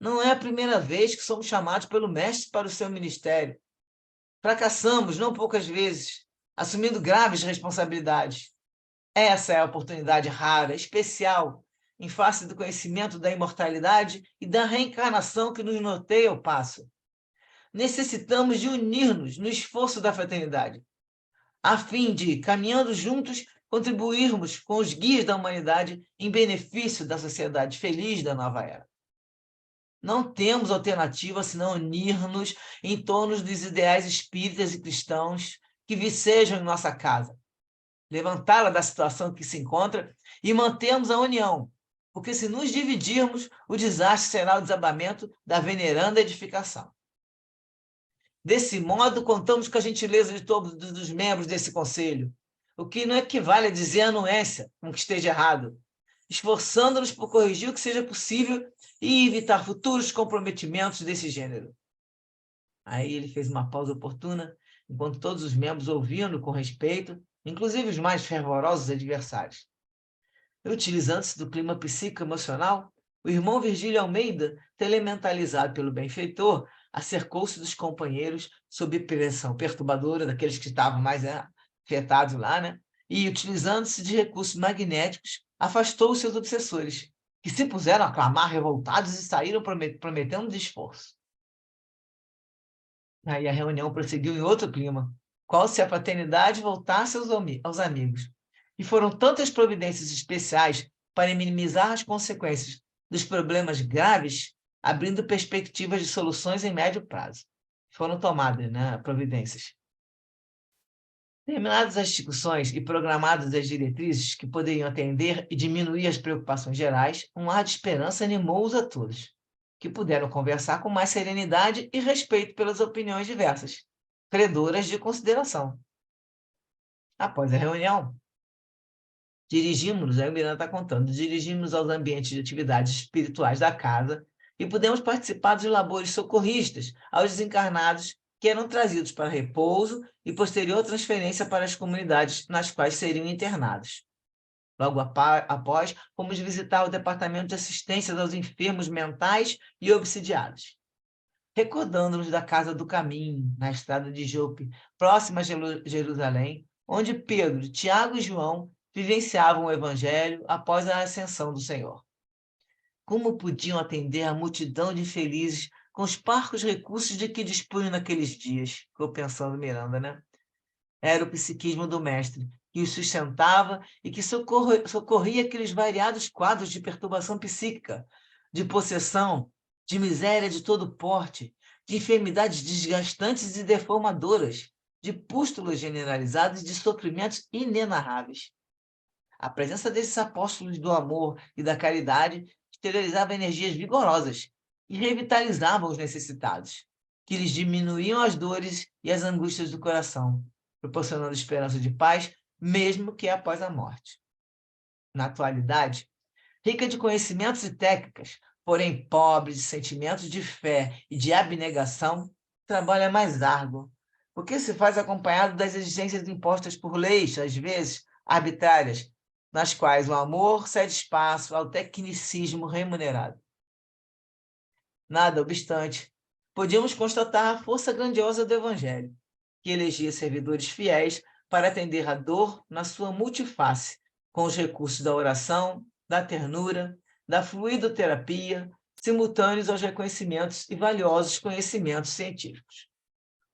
Não é a primeira vez que somos chamados pelo Mestre para o seu ministério. Fracassamos, não poucas vezes, assumindo graves responsabilidades. Essa é a oportunidade rara, especial, em face do conhecimento da imortalidade e da reencarnação que nos norteia o passo. Necessitamos de unir-nos no esforço da fraternidade, a fim de, caminhando juntos, contribuirmos com os guias da humanidade em benefício da sociedade feliz da nova era. Não temos alternativa senão unir-nos em torno dos ideais espíritas e cristãos que vicejam em nossa casa, levantá-la da situação que se encontra e mantermos a união, porque se nos dividirmos, o desastre será o desabamento da veneranda edificação. Desse modo, contamos com a gentileza de todos os membros desse conselho, o que não equivale a dizer anuência, com que esteja errado, esforçando-nos por corrigir o que seja possível e evitar futuros comprometimentos desse gênero. Aí ele fez uma pausa oportuna, enquanto todos os membros ouviam com respeito, inclusive os mais fervorosos adversários. Utilizando-se do clima psicoemocional, o irmão Virgílio Almeida, telementalizado pelo benfeitor, acercou-se dos companheiros sob pressão perturbadora daqueles que estavam mais afetados lá, né? E, utilizando-se de recursos magnéticos, afastou os seus obsessores, que se puseram a clamar revoltados e saíram prometendo de esforço. Aí a reunião prosseguiu em outro clima, qual se a fraternidade voltasse aos amigos. E foram tantas providências especiais para minimizar as consequências dos problemas graves, abrindo perspectivas de soluções em médio prazo. Foram tomadas, né, providências. Terminadas as discussões e programadas as diretrizes que poderiam atender e diminuir as preocupações gerais, um ar de esperança animou-os a todos, que puderam conversar com mais serenidade e respeito pelas opiniões diversas, credoras de consideração. Após a reunião, dirigimos-nos, aí o Miranda está contando, dirigimos aos ambientes de atividades espirituais da casa e pudemos participar dos labores socorristas aos desencarnados que eram trazidos para repouso e posterior transferência para as comunidades nas quais seriam internados. Logo após, fomos visitar o Departamento de Assistência aos Enfermos Mentais e Obsidiados. Recordando-nos da Casa do Caminho, na estrada de Jope, próxima a Jerusalém, onde Pedro, Tiago e João vivenciavam o Evangelho após a ascensão do Senhor. Como podiam atender a multidão de infelizes com os parcos recursos de que dispunham naqueles dias? Ficou pensando Miranda, né? Era o psiquismo do mestre, que os sustentava e que socorria aqueles variados quadros de perturbação psíquica, de possessão, de miséria de todo porte, de enfermidades desgastantes e deformadoras, de pústulas generalizadas e de sofrimentos inenarráveis. A presença desses apóstolos do amor e da caridade exteriorizava energias vigorosas e revitalizava os necessitados, que lhes diminuíam as dores e as angústias do coração, proporcionando esperança de paz, mesmo que após a morte. Na atualidade, rica de conhecimentos e técnicas, porém pobre de sentimentos de fé e de abnegação, o trabalho é mais árduo, porque se faz acompanhado das exigências impostas por leis, às vezes arbitrárias, nas quais o amor cede espaço ao tecnicismo remunerado. Nada obstante, podíamos constatar a força grandiosa do Evangelho, que elegia servidores fiéis para atender a dor na sua multiface, com os recursos da oração, da ternura, da fluidoterapia, simultâneos aos reconhecimentos e valiosos conhecimentos científicos.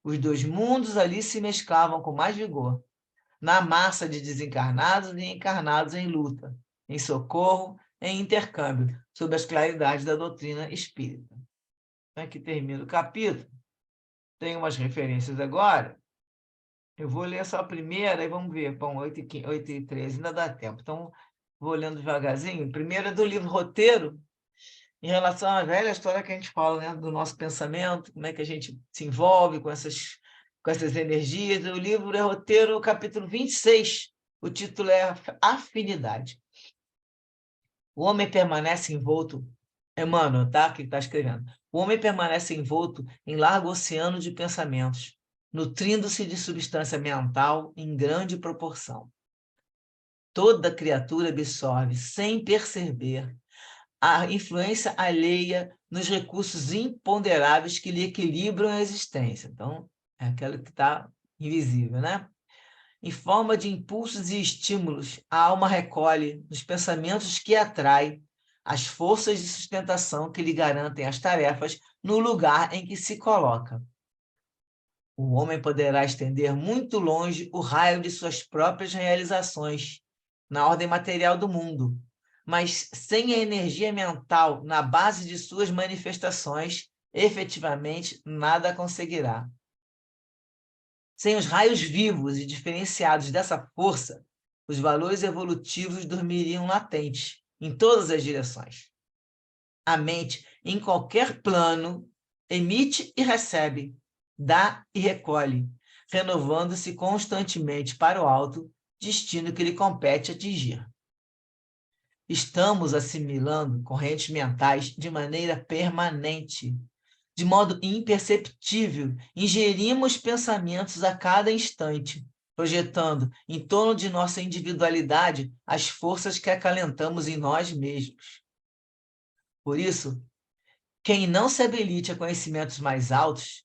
Os dois mundos ali se mesclavam com mais vigor, na massa de desencarnados e encarnados em luta, em socorro, em intercâmbio, sob as claridades da doutrina espírita. Aqui termina o capítulo. Tem umas referências agora. Eu vou ler só a primeira e vamos ver. Bom, 8h13, ainda dá tempo. Então, vou lendo devagarzinho. Primeiro é do livro Roteiro, em relação à velha história que a gente fala, né, do nosso pensamento, como é que a gente se envolve com essas energias. O livro é Roteiro, capítulo 26. O título é Afinidade. O homem permanece envolto... Emmanuel, tá? Que está escrevendo. O homem permanece envolto em largo oceano de pensamentos, nutrindo-se de substância mental em grande proporção. Toda criatura absorve, sem perceber, a influência alheia nos recursos imponderáveis que lhe equilibram a existência. Então, é aquela que está invisível, né? Em forma de impulsos e estímulos, a alma recolhe, nos pensamentos que atrai, as forças de sustentação que lhe garantem as tarefas no lugar em que se coloca. O homem poderá estender muito longe o raio de suas próprias realizações na ordem material do mundo, mas sem a energia mental na base de suas manifestações, efetivamente nada conseguirá. Sem os raios vivos e diferenciados dessa força, os valores evolutivos dormiriam latentes, em todas as direções. A mente, em qualquer plano, emite e recebe, dá e recolhe, renovando-se constantemente para o alto, destino que lhe compete atingir. Estamos assimilando correntes mentais de maneira permanente, de modo imperceptível, ingerimos pensamentos a cada instante, projetando em torno de nossa individualidade as forças que acalentamos em nós mesmos. Por isso, quem não se habilite a conhecimentos mais altos,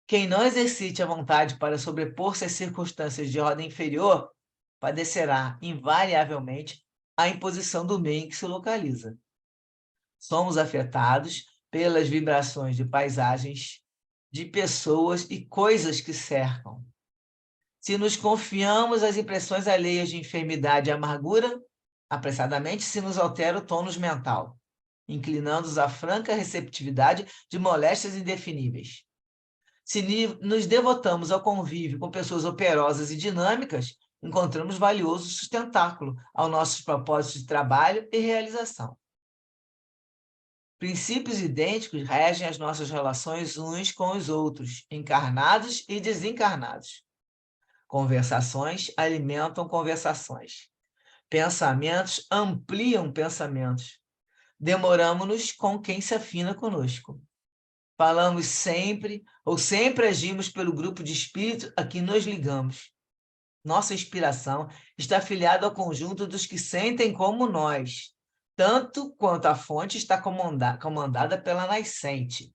quem não exercite a vontade para sobrepor-se às circunstâncias de ordem inferior, padecerá, invariavelmente, a imposição do meio em que se localiza. Somos afetados pelas vibrações de paisagens, de pessoas e coisas que cercam. Se nos confiamos às impressões alheias de enfermidade e amargura, apressadamente se nos altera o tônus mental, inclinando-nos à franca receptividade de moléstias indefiníveis. Se nos devotamos ao convívio com pessoas operosas e dinâmicas, encontramos valioso sustentáculo aos nossos propósitos de trabalho e realização. Princípios idênticos regem as nossas relações uns com os outros, encarnados e desencarnados. Conversações alimentam conversações. Pensamentos ampliam pensamentos. Demoramo-nos com quem se afina conosco. Falamos sempre ou sempre agimos pelo grupo de espíritos a que nos ligamos. Nossa inspiração está afiliada ao conjunto dos que sentem como nós, tanto quanto a fonte está comandada pela nascente.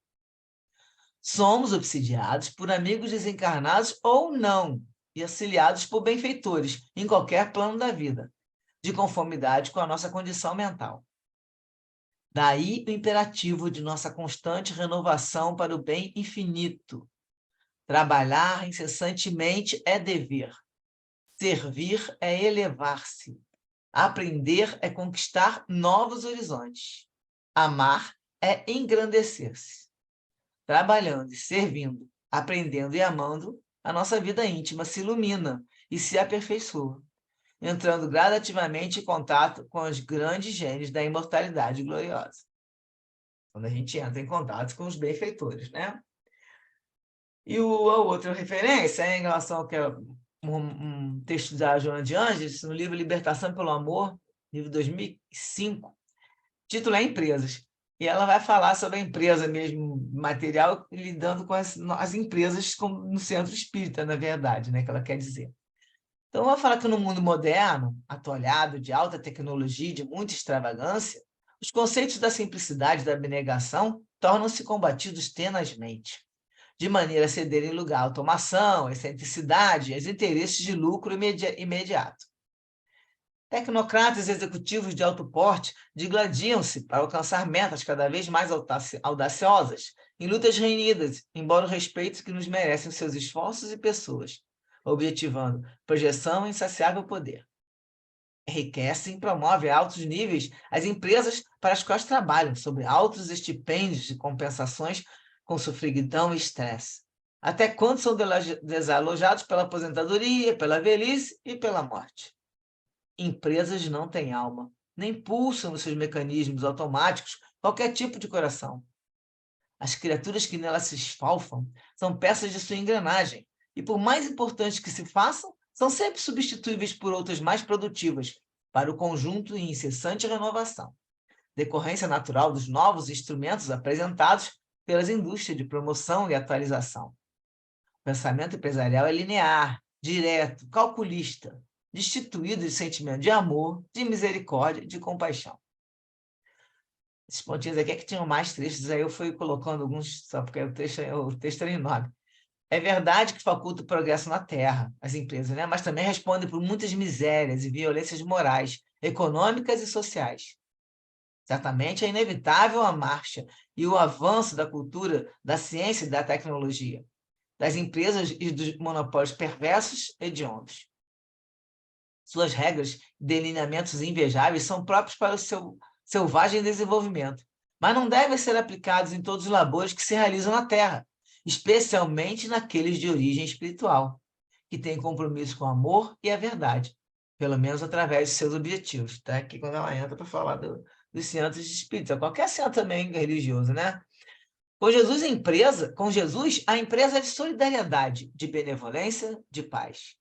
Somos obsidiados por amigos desencarnados ou não, e auxiliados por benfeitores em qualquer plano da vida, de conformidade com a nossa condição mental. Daí o imperativo de nossa constante renovação para o bem infinito. Trabalhar incessantemente é dever. Servir é elevar-se. Aprender é conquistar novos horizontes. Amar é engrandecer-se. Trabalhando e servindo, aprendendo e amando, a nossa vida íntima se ilumina e se aperfeiçoa, entrando gradativamente em contato com os grandes gênios da imortalidade gloriosa. Quando a gente entra em contato com os benfeitores, né? E a outra referência é em relação ao que é um texto da Joana de Ângeles, no livro Libertação pelo Amor, livro 2005, título é Empresas. E ela vai falar sobre a empresa mesmo, material, lidando com as empresas no centro espírita, na verdade, né, que ela quer dizer. Então, eu vou falar que no mundo moderno, atolhado de alta tecnologia e de muita extravagância, os conceitos da simplicidade e da abnegação tornam-se combatidos tenazmente, de maneira a cederem lugar à automação, à excentricidade e aos interesses de lucro imediato. Tecnocratas executivos de alto porte digladiam-se para alcançar metas cada vez mais audaciosas, em lutas renhidas, embora o respeito que nos merecem seus esforços e pessoas, objetivando projeção e insaciável poder. Enriquecem e promovem a altos níveis as empresas para as quais trabalham, sob altos estipêndios e compensações com sofreguidão e estresse, até quando são desalojados pela aposentadoria, pela velhice e pela morte. Empresas não têm alma, nem pulsam nos seus mecanismos automáticos qualquer tipo de coração. As criaturas que nelas se esfalfam são peças de sua engrenagem, e por mais importantes que se façam, são sempre substituíveis por outras mais produtivas, para o conjunto em incessante renovação, decorrência natural dos novos instrumentos apresentados pelas indústrias de promoção e atualização. O pensamento empresarial é linear, direto, calculista, destituído de sentimento de amor, de misericórdia e de compaixão. Esses pontinhos aqui é que tinham mais trechos, aí eu fui colocando alguns, só porque o texto era enorme. É verdade que faculta o progresso na Terra, as empresas, né? Mas também respondem por muitas misérias e violências morais, econômicas e sociais. Certamente é inevitável a marcha e o avanço da cultura, da ciência e da tecnologia, das empresas e dos monopólios perversos e hediondos. Suas regras e delineamentos invejáveis são próprios para o seu selvagem desenvolvimento, mas não devem ser aplicados em todos os labores que se realizam na Terra, especialmente naqueles de origem espiritual, que têm compromisso com o amor e a verdade, pelo menos através de seus objetivos. Tá? Aqui quando ela entra para falar dos centros espíritas, qualquer centro também religioso, né? Com Jesus, a empresa é de solidariedade, de benevolência, de paz.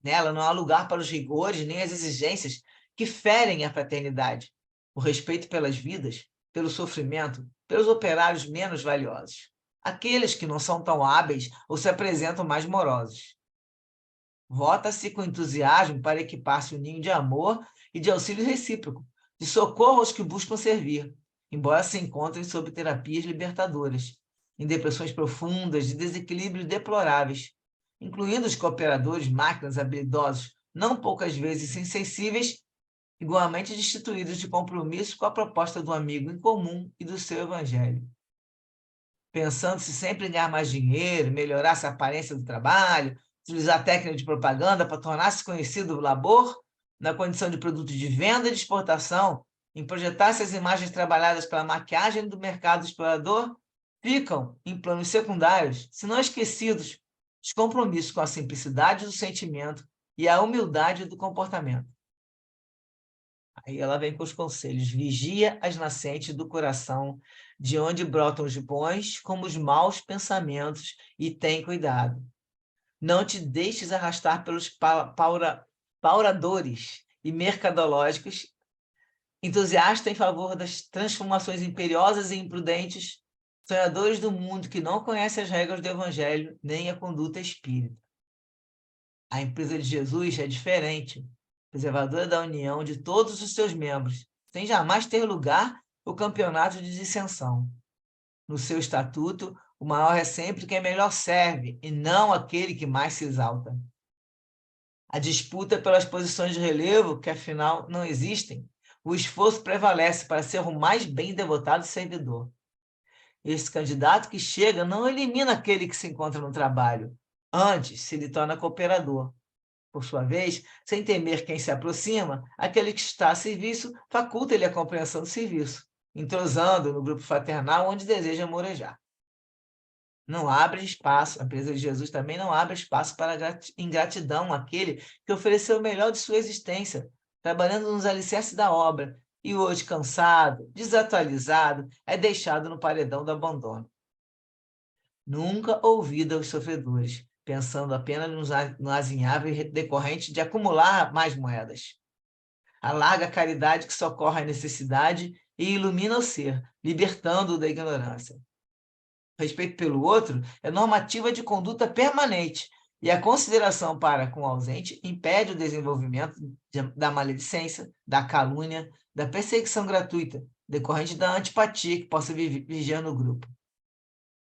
Nela não há lugar para os rigores nem as exigências que ferem a fraternidade, o respeito pelas vidas, pelo sofrimento, pelos operários menos valiosos, aqueles que não são tão hábeis ou se apresentam mais morosos. Vota-se com entusiasmo para equipar-se um ninho de amor e de auxílio recíproco, de socorro aos que buscam servir, embora se encontrem sob terapias libertadoras, em depressões profundas, de desequilíbrios deploráveis, incluindo os cooperadores, máquinas habilidosos, não poucas vezes insensíveis, igualmente destituídos de compromisso com a proposta do amigo em comum e do seu evangelho. Pensando-se sempre em ganhar mais dinheiro, melhorar-se a aparência do trabalho, utilizar técnica de propaganda para tornar-se conhecido o labor, na condição de produto de venda e de exportação, em projetar-se as imagens trabalhadas pela maquiagem do mercado explorador, ficam, em planos secundários, se não esquecidos, os compromissos com a simplicidade do sentimento e a humildade do comportamento. Aí ela vem com os conselhos: vigia as nascentes do coração, de onde brotam os bons como os maus pensamentos, e tem cuidado. Não te deixes arrastar pelos pauradores e mercadológicos, entusiasta em favor das transformações imperiosas e imprudentes, sonhadores do mundo que não conhecem as regras do evangelho nem a conduta espírita. A empresa de Jesus é diferente, preservadora da união de todos os seus membros, sem jamais ter lugar o campeonato de dissensão. No seu estatuto, o maior é sempre quem melhor serve, e não aquele que mais se exalta. A disputa pelas posições de relevo, que afinal não existem, o esforço prevalece para ser o mais bem devotado servidor. Esse candidato que chega não elimina aquele que se encontra no trabalho, antes se lhe torna cooperador. Por sua vez, sem temer quem se aproxima, aquele que está a serviço faculta-lhe a compreensão do serviço, entrosando no grupo fraternal onde deseja morejar. Não abre espaço, a empresa de Jesus também não abre espaço para ingratidão àquele que ofereceu o melhor de sua existência, trabalhando nos alicerces da obra, e hoje, cansado, desatualizado, é deixado no paredão do abandono. Nunca ouvida os sofredores, pensando apenas no azinhável decorrente de acumular mais moedas. A larga caridade que socorre a necessidade e ilumina o ser, libertando-o da ignorância. Respeito pelo outro é normativa de conduta permanente, e a consideração para com o ausente impede o desenvolvimento da maledicência, da calúnia, da perseguição gratuita, decorrente da antipatia que possa vigiar no grupo.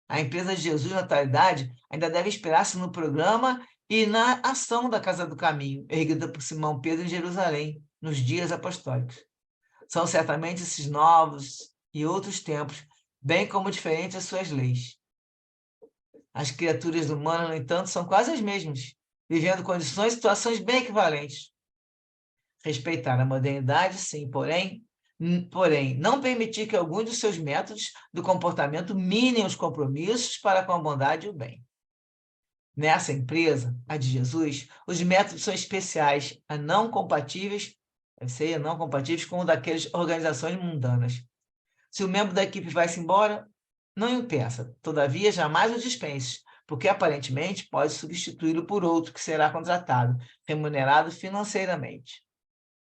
A empresa de Jesus na atualidade ainda deve inspirar-se no programa e na ação da Casa do Caminho, erguida por Simão Pedro em Jerusalém, nos dias apostólicos. São certamente esses novos e outros tempos, bem como diferentes as suas leis. As criaturas humanas, no entanto, são quase as mesmas, vivendo condições e situações bem equivalentes. Respeitar a modernidade, sim, porém, não permitir que alguns dos seus métodos do comportamento minem os compromissos para com a bondade e o bem. Nessa empresa, a de Jesus, os métodos são especiais, não compatíveis com o daquelas organizações mundanas. Se o membro da equipe vai-se embora, não impeça, todavia jamais o dispense, porque aparentemente pode substituí-lo por outro que será contratado, remunerado financeiramente.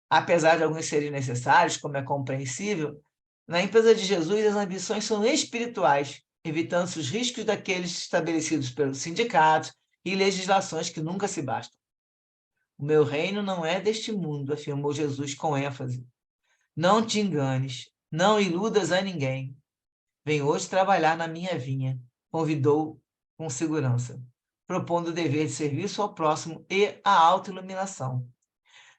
Apesar de alguns serem necessários, como é compreensível, na empresa de Jesus as ambições são espirituais, evitando-se os riscos daqueles estabelecidos pelos sindicatos e legislações que nunca se bastam. O meu reino não é deste mundo, afirmou Jesus com ênfase. Não te enganes, não iludas a ninguém. Vem hoje trabalhar na minha vinha, convidou com segurança, propondo o dever de serviço ao próximo e a autoiluminação.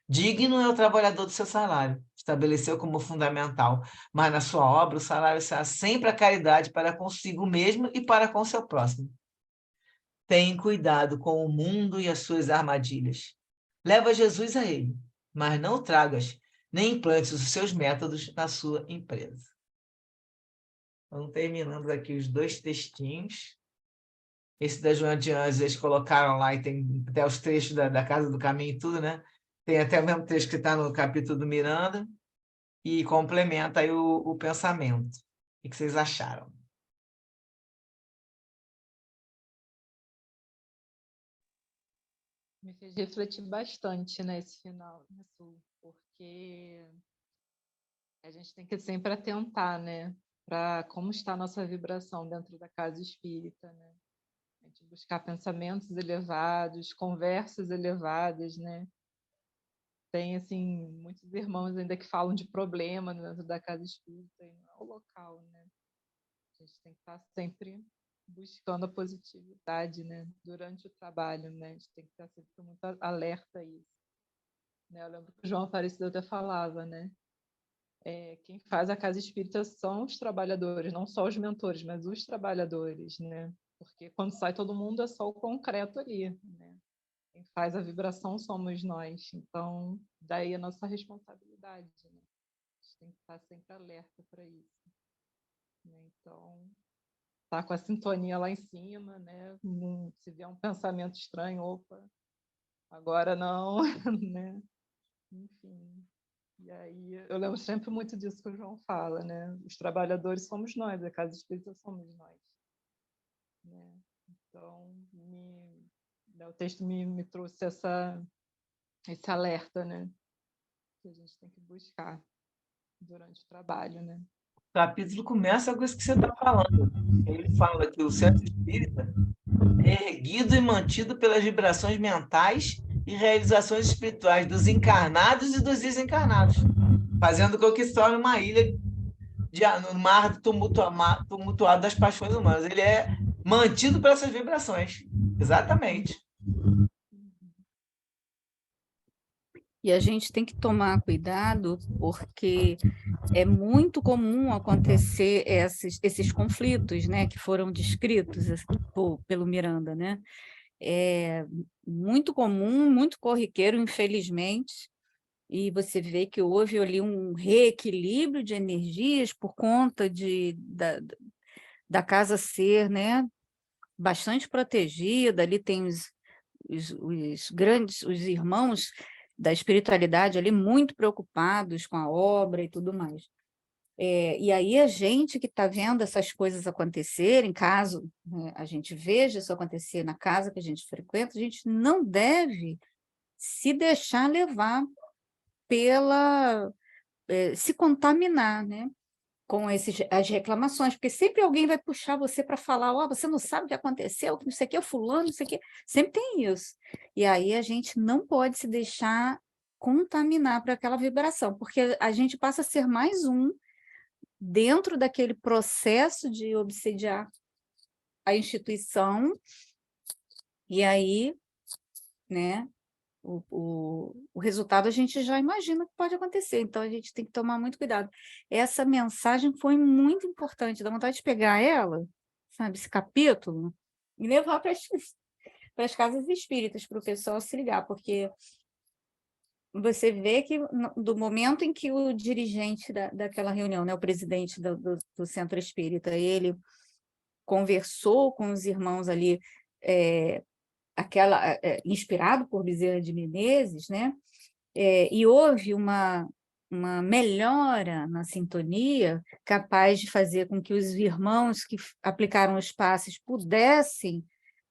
Digno é o trabalhador do seu salário, estabeleceu como fundamental, mas na sua obra o salário será sempre a caridade para consigo mesmo e para com seu próximo. Tem cuidado com o mundo e as suas armadilhas. Leva Jesus a ele, mas não o tragas, nem implantes os seus métodos na sua empresa. Vamos terminando aqui os dois textinhos. Esse da Joana de Anjos, eles colocaram lá e tem até os trechos da Casa do Caminho e tudo, né? Tem até o mesmo trecho que está no capítulo do Miranda e complementa aí o pensamento. O que vocês acharam? Me fez refletir bastante, né, esse final, né, Su? Porque a gente tem que sempre atentar, né, para como está a nossa vibração dentro da casa espírita, né? A gente buscar pensamentos elevados, conversas elevadas, né? Tem, assim, muitos irmãos ainda que falam de problema dentro da casa espírita, e não é o local, né? A gente tem que estar sempre buscando a positividade, né? Durante o trabalho, né? A gente tem que estar sempre muito alerta a isso. Né? Eu lembro que o João Aparecido até falava, né? Quem faz a casa espírita são os trabalhadores, não só os mentores, mas os trabalhadores, né? Porque quando sai todo mundo é só o concreto ali, né? Quem faz a vibração somos nós. Então, daí a nossa responsabilidade, né? A gente tem que estar sempre alerta para isso. Né? Então, tá com a sintonia lá em cima, né? Se vier um pensamento estranho, opa, agora não, né? Enfim. E aí eu lembro sempre muito disso que o João fala, né? Os trabalhadores somos nós, a casa espírita somos nós. Né? Então, o texto me trouxe esse alerta, né? Que a gente tem que buscar durante o trabalho, né? O capítulo começa com isso que você está falando. Ele fala que o centro espírita é erguido e mantido pelas vibrações mentais e realizações espirituais dos encarnados e dos desencarnados, fazendo com que se torne uma ilha no mar tumultuado das paixões humanas. Ele é mantido por essas vibrações. Exatamente. E a gente tem que tomar cuidado, porque é muito comum acontecer esses conflitos, né, que foram descritos pelo Miranda, né? É muito comum, muito corriqueiro, infelizmente, e você vê que houve ali um reequilíbrio de energias por conta da casa ser, né, bastante protegida, ali tem os irmãos da espiritualidade ali muito preocupados com a obra e tudo mais. E aí a gente que está vendo essas coisas acontecerem, caso, né, a gente veja isso acontecer na casa que a gente frequenta, a gente não deve se deixar levar se contaminar, né, com as reclamações, porque sempre alguém vai puxar você para falar, você não sabe o que aconteceu, que não sei o que, o fulano, não sei o que, sempre tem isso. E aí a gente não pode se deixar contaminar para aquela vibração, porque a gente passa a ser mais um dentro daquele processo de obsediar a instituição, e aí, né, o resultado a gente já imagina que pode acontecer, então a gente tem que tomar muito cuidado. Essa mensagem foi muito importante, dá vontade de pegar ela, sabe, esse capítulo, e levar para as casas espíritas, para o pessoal se ligar, porque você vê que do momento em que o dirigente daquela reunião, né, o presidente do Centro Espírita, ele conversou com os irmãos ali, inspirado por Bezerra de Menezes, né? E houve uma melhora na sintonia capaz de fazer com que os irmãos que aplicaram os passes pudessem,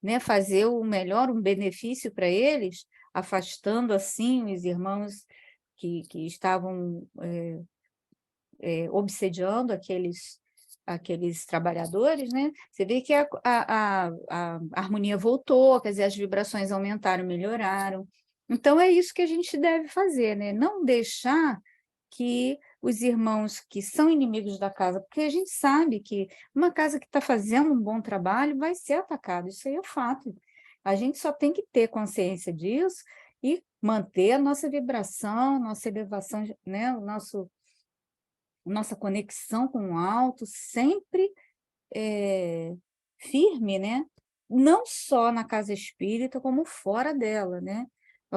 né, fazer um benefício para eles, afastando assim os irmãos que estavam obsediando aqueles trabalhadores, né? Você vê que a harmonia voltou, quer dizer, as vibrações aumentaram, melhoraram. Então, é isso que a gente deve fazer, né? Não deixar que os irmãos que são inimigos da casa, porque a gente sabe que uma casa que está fazendo um bom trabalho vai ser atacada, isso aí é fato. A gente só tem que ter consciência disso e manter a nossa vibração, nossa elevação, né? Nossa conexão com o alto sempre firme, né? Não só na casa espírita, como fora dela, né?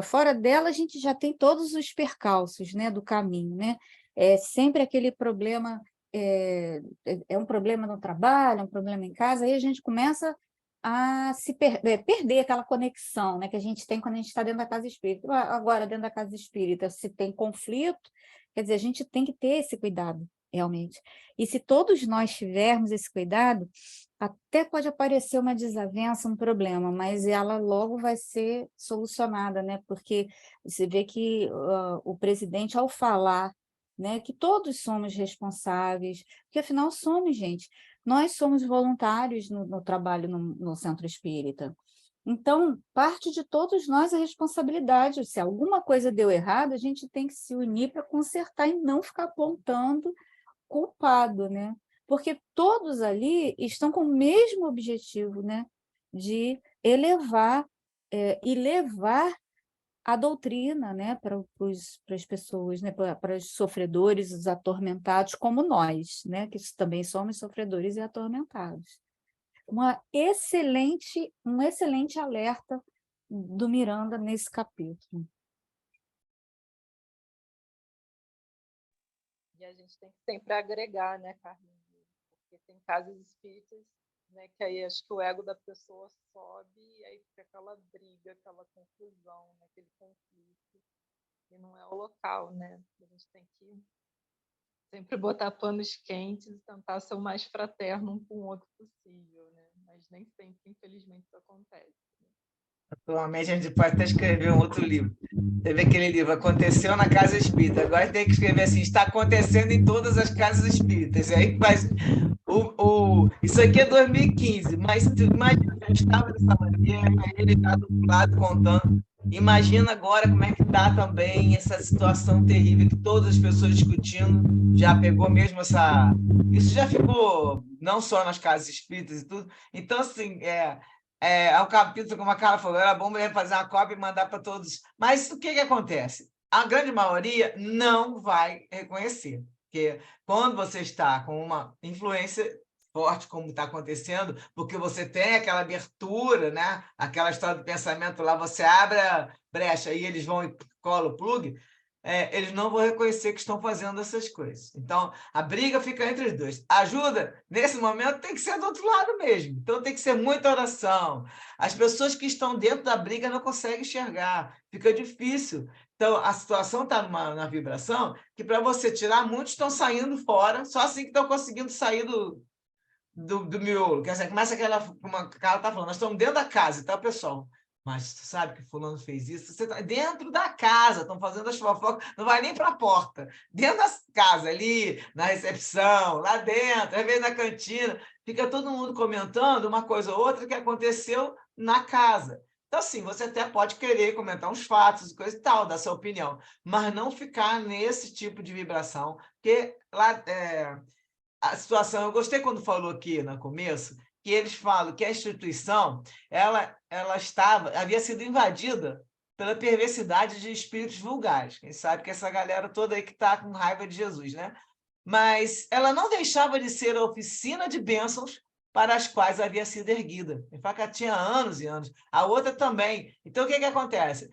Fora dela, a gente já tem todos os percalços, né, do caminho, né? É sempre aquele problema, é um problema no trabalho, é um problema em casa, aí a gente começa a perder aquela conexão, né, que a gente tem quando a gente está dentro da casa espírita. Agora, dentro da casa espírita, se tem conflito, quer dizer, a gente tem que ter esse cuidado, realmente. E se todos nós tivermos esse cuidado, até pode aparecer uma desavença, um problema, mas ela logo vai ser solucionada, né? Porque você vê que o presidente, ao falar, né, que todos somos responsáveis, porque afinal somos, gente, nós somos voluntários no trabalho no Centro Espírita. Então, parte de todos nós a responsabilidade. Se alguma coisa deu errado, a gente tem que se unir para consertar e não ficar apontando culpado, né? Porque todos ali estão com o mesmo objetivo, né? De elevar e levar a doutrina, né? Para as pessoas, né? Para os sofredores, os atormentados, como nós, né? Que também somos sofredores e atormentados. Um excelente alerta do Miranda nesse capítulo. E a gente tem que sempre agregar, né, Carlinhos? Porque tem casos espíritas, né, que aí acho que o ego da pessoa sobe e aí fica aquela briga, aquela confusão, né, aquele conflito. E não é o local, né? A gente tem que sempre botar panos quentes e tentar ser o mais fraterno um com o outro possível, né? Mas nem sempre, infelizmente, isso acontece. Atualmente a gente pode até escrever um outro livro. Teve aquele livro, Aconteceu na Casa Espírita. Agora tem que escrever assim, está acontecendo em todas as casas espíritas. E aí faz isso aqui é 2015, mas imagina, já estava dessa maneira, ele está do outro lado contando. Imagina agora como é que está também essa situação terrível que todas as pessoas discutindo, já pegou mesmo essa. Isso já ficou não só nas casas espíritas e tudo. Então, assim, é um capítulo, como a Carla falou, era bom fazer uma cópia e mandar para todos. Mas o que acontece? A grande maioria não vai reconhecer, porque quando você está com uma influência forte, como está acontecendo, porque você tem aquela abertura, né? Aquela história do pensamento lá, você abre a brecha e eles vão e colam o plug, eles não vão reconhecer que estão fazendo essas coisas. Então, a briga fica entre os dois. Ajuda, nesse momento, tem que ser do outro lado mesmo. Então, tem que ser muita oração. As pessoas que estão dentro da briga não conseguem enxergar. Fica difícil. Então, a situação está na vibração que, para você tirar, muitos estão saindo fora, só assim que estão conseguindo sair do miolo. Quer dizer, começa aquela, como a Carla está falando, nós estamos dentro da casa, então, pessoal, mas tu sabe que fulano fez isso? Você tá dentro da casa, estão fazendo as fofocas, não vai nem para a porta. Dentro da casa, ali, na recepção, lá dentro, às vezes na cantina, fica todo mundo comentando uma coisa ou outra que aconteceu na casa. Então, assim, você até pode querer comentar uns fatos e coisa e tal, dar sua opinião, mas não ficar nesse tipo de vibração, porque lá a situação, eu gostei quando falou aqui no começo, que eles falam que a instituição ela havia sido invadida pela perversidade de espíritos vulgares. Quem sabe que essa galera toda aí que está com raiva de Jesus, né? Mas ela não deixava de ser a oficina de bênçãos para as quais havia sido erguida. Em fato, tinha anos e anos. A outra também. Então, o que acontece?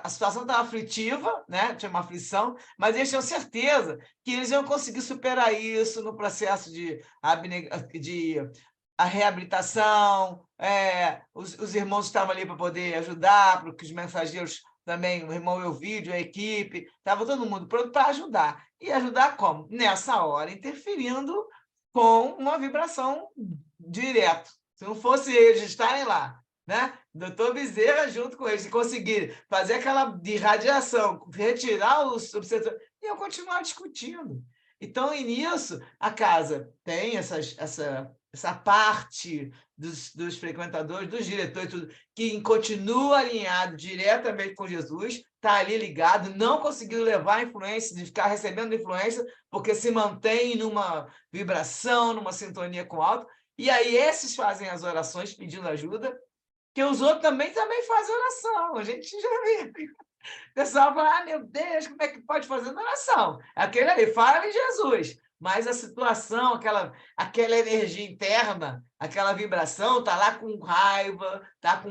A situação estava aflitiva, né? Tinha uma aflição, mas eles tinham certeza que eles iam conseguir superar isso no processo de a reabilitação, os irmãos estavam ali para poder ajudar, porque os mensageiros também, o irmão Elvídio, a equipe, estava todo mundo pronto para ajudar. E ajudar como? Nessa hora, interferindo com uma vibração direto. Se não fosse eles estarem lá, né? Doutor Bezerra junto com eles, e conseguir fazer aquela irradiação, retirar os obsessores, iam continuar discutindo. Então, e nisso, a casa tem essa parte dos frequentadores, dos diretores, tudo, que continua alinhado diretamente com Jesus, está ali ligado, não conseguiu levar a influência, de ficar recebendo influência, porque se mantém numa vibração, numa sintonia com o alto, e aí esses fazem as orações pedindo ajuda, que os outros também fazem oração. A gente já viu. O pessoal fala, meu Deus, como é que pode fazer oração? Aquele ali, fala em Jesus. Mas a situação, aquela energia interna, aquela vibração, está lá com raiva, está com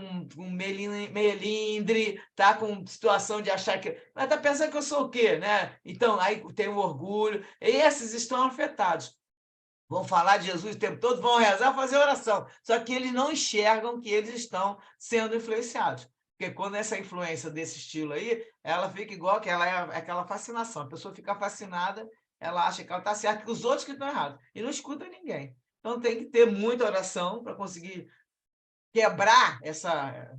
melindre, está com situação de achar que... Mas está pensando que eu sou o quê? Né? Então, aí tem o orgulho. E esses estão afetados. Vão falar de Jesus o tempo todo, vão rezar, fazer oração. Só que eles não enxergam que eles estão sendo influenciados. Porque quando essa influência desse estilo aí, ela fica igual que ela é aquela fascinação. A pessoa fica fascinada, ela acha que ela está certa, que os outros que estão errados, e não escuta ninguém. Então, tem que ter muita oração para conseguir quebrar essa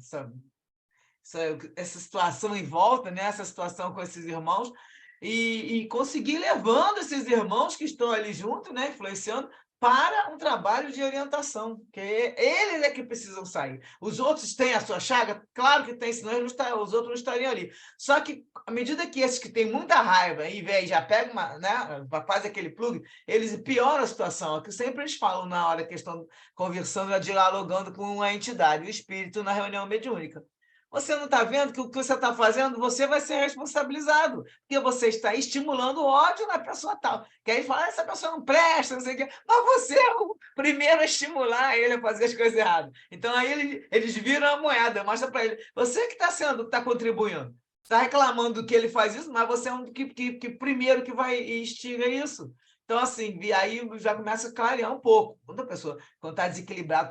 situação em volta, né? Essa situação com esses irmãos, e conseguir levando esses irmãos que estão ali junto, né? Influenciando, para um trabalho de orientação, que eles é que precisam sair. Os outros têm a sua chaga? Claro que tem, senão os outros não estariam ali. Só que, à medida que esses que têm muita raiva, e vem, já pega né, faz aquele plug, eles pioram a situação. É o que sempre eles falam na hora que estão conversando, dialogando com uma entidade, o espírito na reunião mediúnica. Você não está vendo que o que você está fazendo, você vai ser responsabilizado, porque você está estimulando o ódio na pessoa tal. Que aí fala, essa pessoa não presta, não sei o quê. Mas você é o primeiro a estimular ele a fazer as coisas erradas. Então, aí eles viram a moeda, mostra para ele. Você que está contribuindo. Está reclamando que ele faz isso, mas você é um que primeiro que vai e instiga isso. Então, assim, aí já começa a clarear um pouco. Quando a pessoa, quando está desequilibrada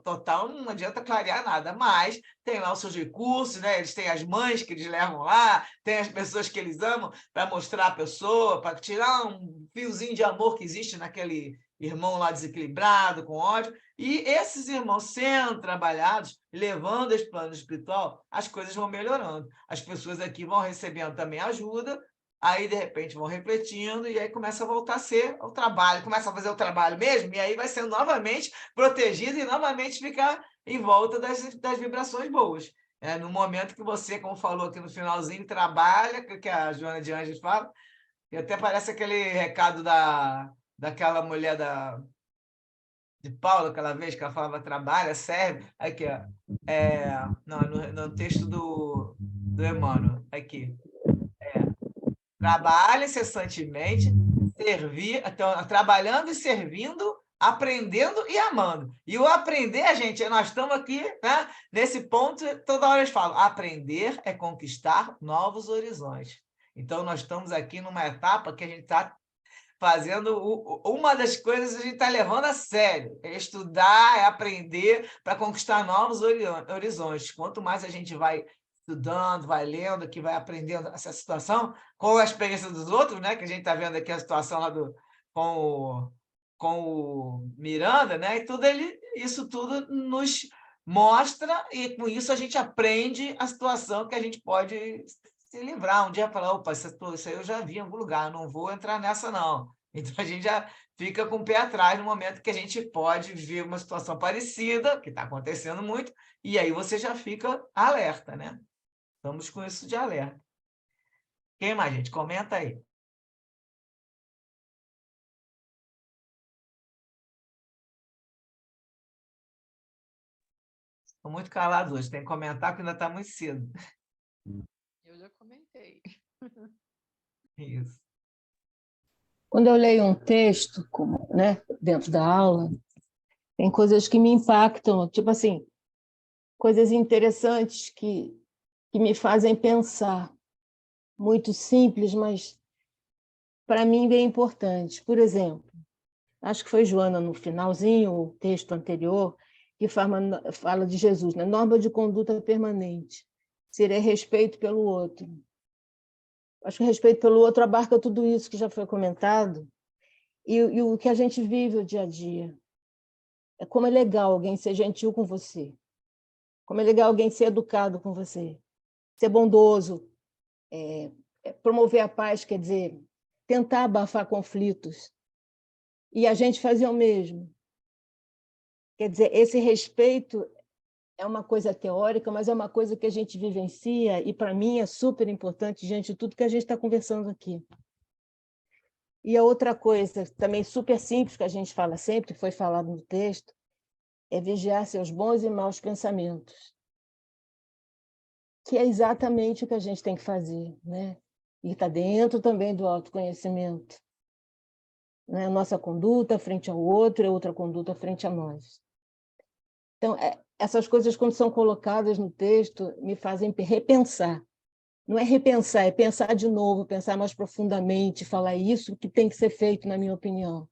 total, não adianta clarear nada, mas tem lá os seus recursos, né? Eles têm as mães que eles levam lá, tem as pessoas que eles amam para mostrar a pessoa, para tirar um fiozinho de amor que existe naquele irmão lá desequilibrado, com ódio. E esses irmãos sendo trabalhados, levando esse plano espiritual, as coisas vão melhorando. As pessoas aqui vão recebendo também ajuda, aí, de repente, vão refletindo, e aí começa a voltar a ser o trabalho, começa a fazer o trabalho mesmo, e aí vai sendo novamente protegido e novamente ficar em volta das vibrações boas. No momento que você, como falou aqui no finalzinho, trabalha, que a Joana de Anjos fala, e até parece aquele recado daquela mulher de Paulo, aquela vez que ela falava trabalha, serve. Aqui, ó. Não, no texto do Emmanuel, aqui. Trabalha incessantemente, então, trabalhando e servindo, aprendendo e amando. E o aprender, gente, nós estamos aqui, né, nesse ponto, toda hora eles falam, aprender é conquistar novos horizontes. Então, nós estamos aqui numa etapa que a gente está fazendo uma das coisas que a gente está levando a sério, é estudar, é aprender para conquistar novos horizontes. Quanto mais a gente vai estudando, vai lendo, que vai aprendendo essa situação, com a experiência dos outros, né? Que a gente está vendo aqui a situação lá com o Miranda, né? E isso tudo nos mostra, e com isso a gente aprende a situação que a gente pode se livrar. Um dia falar, opa, isso aí eu já vi em algum lugar, não vou entrar nessa, não. Então, a gente já fica com o pé atrás no momento que a gente pode ver uma situação parecida, que está acontecendo muito, e aí você já fica alerta, né? Estamos com isso de alerta. Quem mais, gente? Comenta aí. Estou muito calado hoje, tem que comentar porque ainda está muito cedo. Eu já comentei. Isso. Quando eu leio um texto, né, dentro da aula, tem coisas que me impactam, tipo assim, coisas interessantes que me fazem pensar. Muito simples, mas para mim bem importante. Por exemplo, acho que foi Joana no finalzinho, o texto anterior, que fala de Jesus, né? Norma de conduta permanente, seria respeito pelo outro. Acho que respeito pelo outro abarca tudo isso que já foi comentado, e o que a gente vive o dia a dia. É como é legal alguém ser gentil com você, como é legal alguém ser educado com você, ser bondoso, promover a paz, quer dizer, tentar abafar conflitos. E a gente fazer o mesmo. Quer dizer, esse respeito é uma coisa teórica, mas é uma coisa que a gente vivencia, e para mim é super importante diante de tudo que a gente está conversando aqui. E a outra coisa, também super simples, que a gente fala sempre, foi falado no texto, é vigiar seus bons e maus pensamentos, que é exatamente o que a gente tem que fazer, né? E está dentro também do autoconhecimento. Né? Nossa conduta frente ao outro é outra conduta frente a nós. Então, essas coisas, quando são colocadas no texto, me fazem repensar. Não é repensar, é pensar de novo, pensar mais profundamente, falar isso que tem que ser feito, na minha opinião,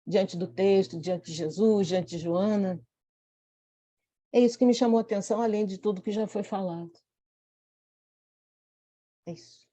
diante do texto, diante de Jesus, diante de Joana. É isso que me chamou a atenção, além de tudo que já foi falado. É isso.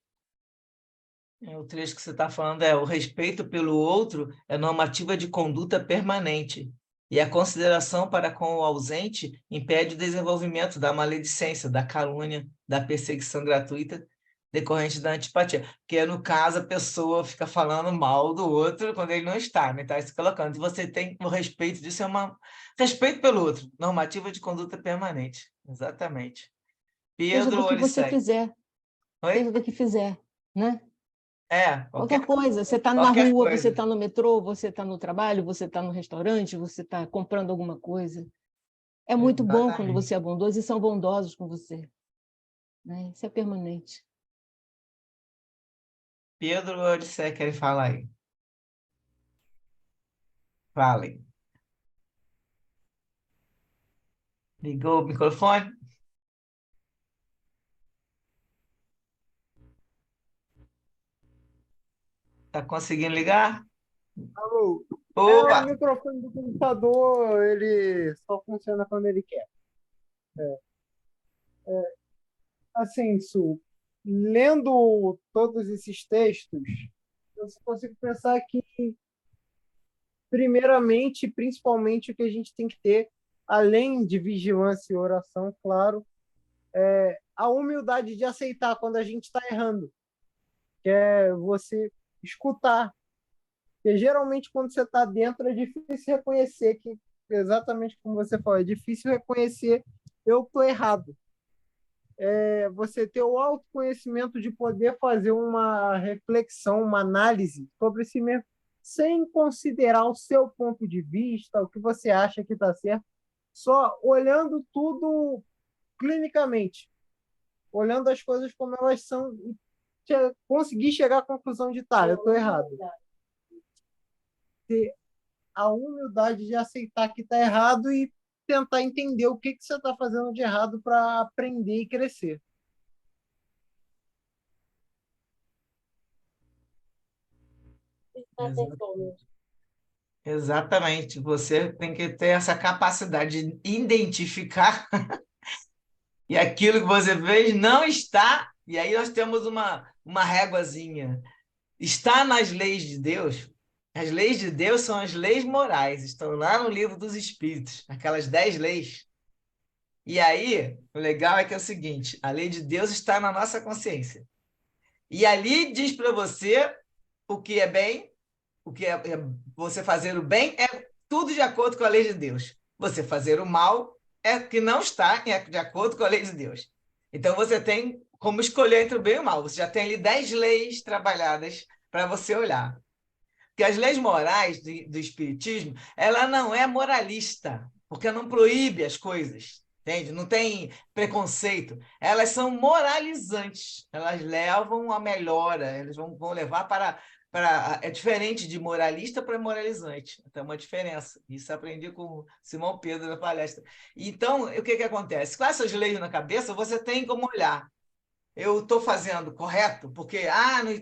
O trecho que você está falando é: o respeito pelo outro é normativa de conduta permanente, e a consideração para com o ausente impede o desenvolvimento da maledicência, da calúnia, da perseguição gratuita decorrente da antipatia. Porque, no caso, a pessoa fica falando mal do outro quando ele não está, né? Está se colocando. E você tem o respeito disso, respeito pelo outro, normativa de conduta permanente. Exatamente. Seja Pedro do que você Olissegue. fizer, seja Oi? do que fizer, né? Qualquer Qualquer coisa, você está na qualquer rua, você coisa. está no metrô, você está no trabalho, você está no restaurante, você está comprando alguma coisa. É muito bom quando Exatamente. você é bondoso e são bondosos com você, né? Isso é permanente. Pedro Olissegue, quer falar aí? Falem. Ligou o microfone? Está conseguindo ligar? Alô? O Opa! microfone do computador, ele só funciona quando ele quer. Assim, Su, lendo todos esses textos, eu só consigo pensar que, primeiramente, principalmente, o que a gente tem que ter, além de vigilância e oração, claro, é a humildade de aceitar quando a gente está errando, que é você escutar. Porque geralmente, quando você está dentro, é difícil reconhecer que, exatamente como você falou, é difícil reconhecer eu estou errado. Você ter o autoconhecimento de poder fazer uma reflexão, uma análise sobre si mesmo, sem considerar o seu ponto de vista, o que você acha que está certo, só olhando tudo clinicamente, olhando as coisas como elas são e conseguir chegar à conclusão de, tá, eu estou errado. Ter a humildade de aceitar que está errado e tentar entender o que você está fazendo de errado para aprender e crescer. Exatamente. Você tem que ter essa capacidade de identificar e aquilo que você fez não está. E aí nós temos uma réguazinha. Está nas leis de Deus. As leis de Deus são as leis morais, estão lá no livro dos Espíritos, aquelas 10 leis. E aí, o legal é que é o seguinte: a lei de Deus está na nossa consciência. E ali diz para você o que é bem, o que é você fazer o bem é tudo de acordo com a lei de Deus. Você fazer o mal é que não está de acordo com a lei de Deus. Então você tem como escolher entre o bem e o mal. Você já tem ali 10 leis trabalhadas para você olhar. Porque as leis morais do Espiritismo, ela não é moralista, porque não proíbe as coisas, entende? Não tem preconceito. Elas são moralizantes, elas levam a melhora, elas vão levar para. É diferente de moralista para moralizante, tem uma diferença. Isso aprendi com o Simão Pedro na palestra. Então, o que acontece? Com essas leis na cabeça, você tem como olhar. Eu estou fazendo correto? Porque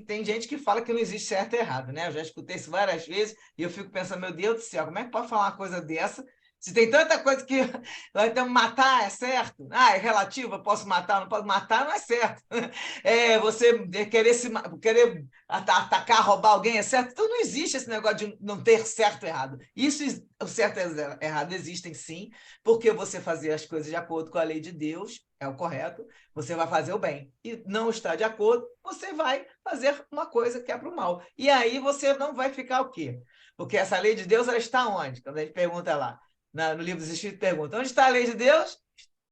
tem gente que fala que não existe certo e errado, né? Eu já escutei isso várias vezes e eu fico pensando, meu Deus do céu, como é que pode falar uma coisa dessa? Se tem tanta coisa que então, matar é certo? É relativo, eu posso matar, não posso matar, não é certo. Você querer atacar, roubar alguém é certo? Então não existe esse negócio de não ter certo e errado. O certo e o errado existem sim, porque você fazer as coisas de acordo com a lei de Deus é o correto, você vai fazer o bem. E não está de acordo, você vai fazer uma coisa que é para o mal. E aí você não vai ficar o quê? Porque essa lei de Deus, ela está onde? Quando a gente pergunta lá, no livro dos Espíritos, pergunta, onde está a lei de Deus?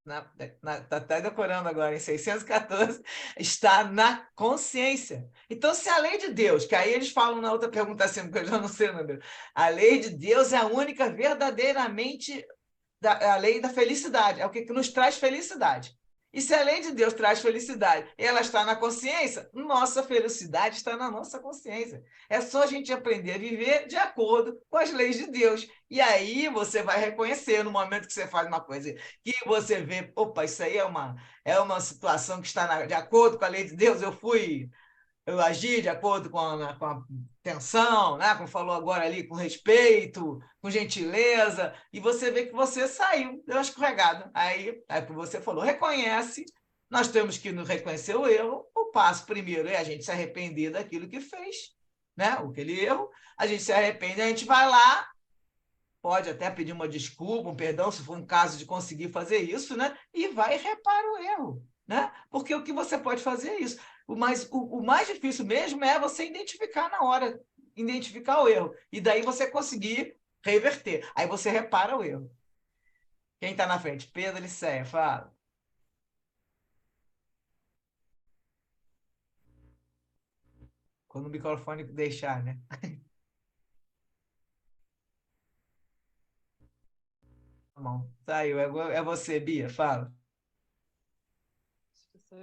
Está até decorando agora, em 614, está na consciência. Então, se a lei de Deus, que aí eles falam na outra pergunta assim, porque eu já não sei, meu Deus, a lei de Deus é a única verdadeiramente a lei da felicidade, é o que nos traz felicidade. E se a lei de Deus traz felicidade, ela está na consciência, nossa felicidade está na nossa consciência. É só a gente aprender a viver de acordo com as leis de Deus. E aí você vai reconhecer no momento que você faz uma coisa que você vê, opa, isso aí é uma situação que está de acordo com a lei de Deus, eu agi de acordo com a atenção, né? Como falou agora ali, com respeito, com gentileza, e você vê que você saiu, deu uma escorregada. Aí que você falou, reconhece, nós temos que nos reconhecer o erro, o passo primeiro é a gente se arrepender daquilo que fez, né? Aquele erro, a gente se arrepende, a gente vai lá, pode até pedir uma desculpa, um perdão, se for um caso de conseguir fazer isso, né? E vai e repara o erro, né? Porque o que você pode fazer é isso. O mais difícil mesmo é você identificar na hora, identificar o erro, e daí você conseguir reverter. Aí você repara o erro. Quem está na frente? Pedro Licéia, fala. Quando o microfone deixar, né? Tá bom. Saiu. É você, Bia, fala.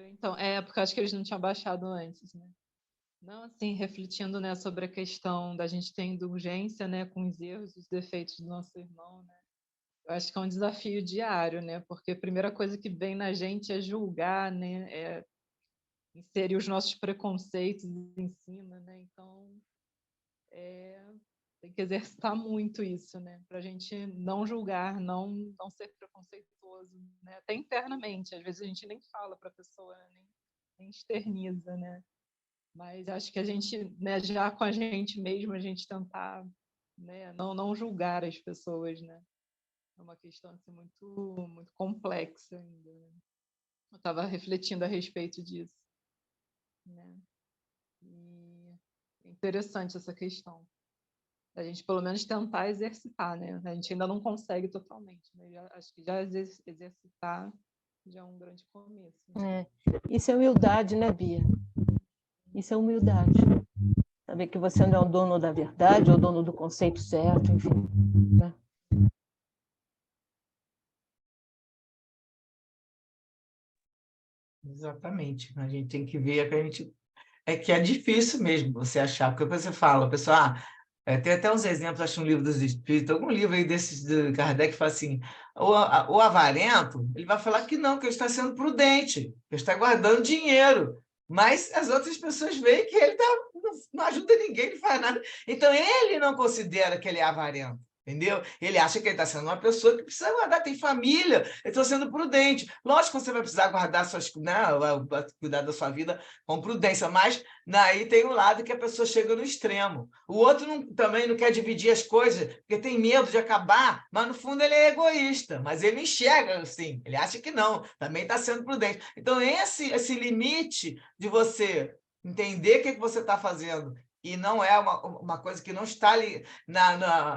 Então, porque eu acho que eles não tinham baixado antes, né? Não, assim, refletindo, né, sobre a questão da gente ter indulgência, né, com os erros e os defeitos do nosso irmão, né? Eu acho que é um desafio diário, né? Porque a primeira coisa que vem na gente é julgar, né? É inserir os nossos preconceitos em cima, né? Então, tem que exercitar muito isso, né? Para a gente não julgar, não ser preconceituoso, né? Até internamente. Às vezes a gente nem fala para a pessoa, nem externiza, né? Mas acho que a gente, né, já com a gente mesmo, a gente tentar, né, não julgar as pessoas, né? É uma questão assim, muito complexa ainda, né? Eu estava refletindo a respeito disso, né? E é interessante essa questão. A gente, pelo menos, tentar exercitar, né? A gente ainda não consegue totalmente, mas acho que já exercitar já é um grande começo. Né? Isso é humildade, né, Bia? Isso é humildade. Saber que você não é o dono da verdade, ou o dono do conceito certo, enfim. Né? Exatamente. A gente tem que ver que a gente... que é difícil mesmo você achar, porque você fala, pessoal, tem até uns exemplos, acho um livro dos Espíritos, algum livro aí desses de Kardec que fala assim, o avarento, ele vai falar que não, que ele está sendo prudente, que ele está guardando dinheiro, mas as outras pessoas veem que ele não ajuda ninguém, não faz nada. Então, ele não considera que ele é avarento. Entendeu? Ele acha que ele está sendo uma pessoa que precisa guardar, tem família, ele está sendo prudente. Lógico que você vai precisar guardar né, cuidar da sua vida com prudência, mas aí tem um lado que a pessoa chega no extremo. O outro também não quer dividir as coisas, porque tem medo de acabar, mas no fundo ele é egoísta, mas ele enxerga assim, ele acha que não, também está sendo prudente. Então, esse limite de você entender o que você está fazendo e não é uma coisa que não está ali,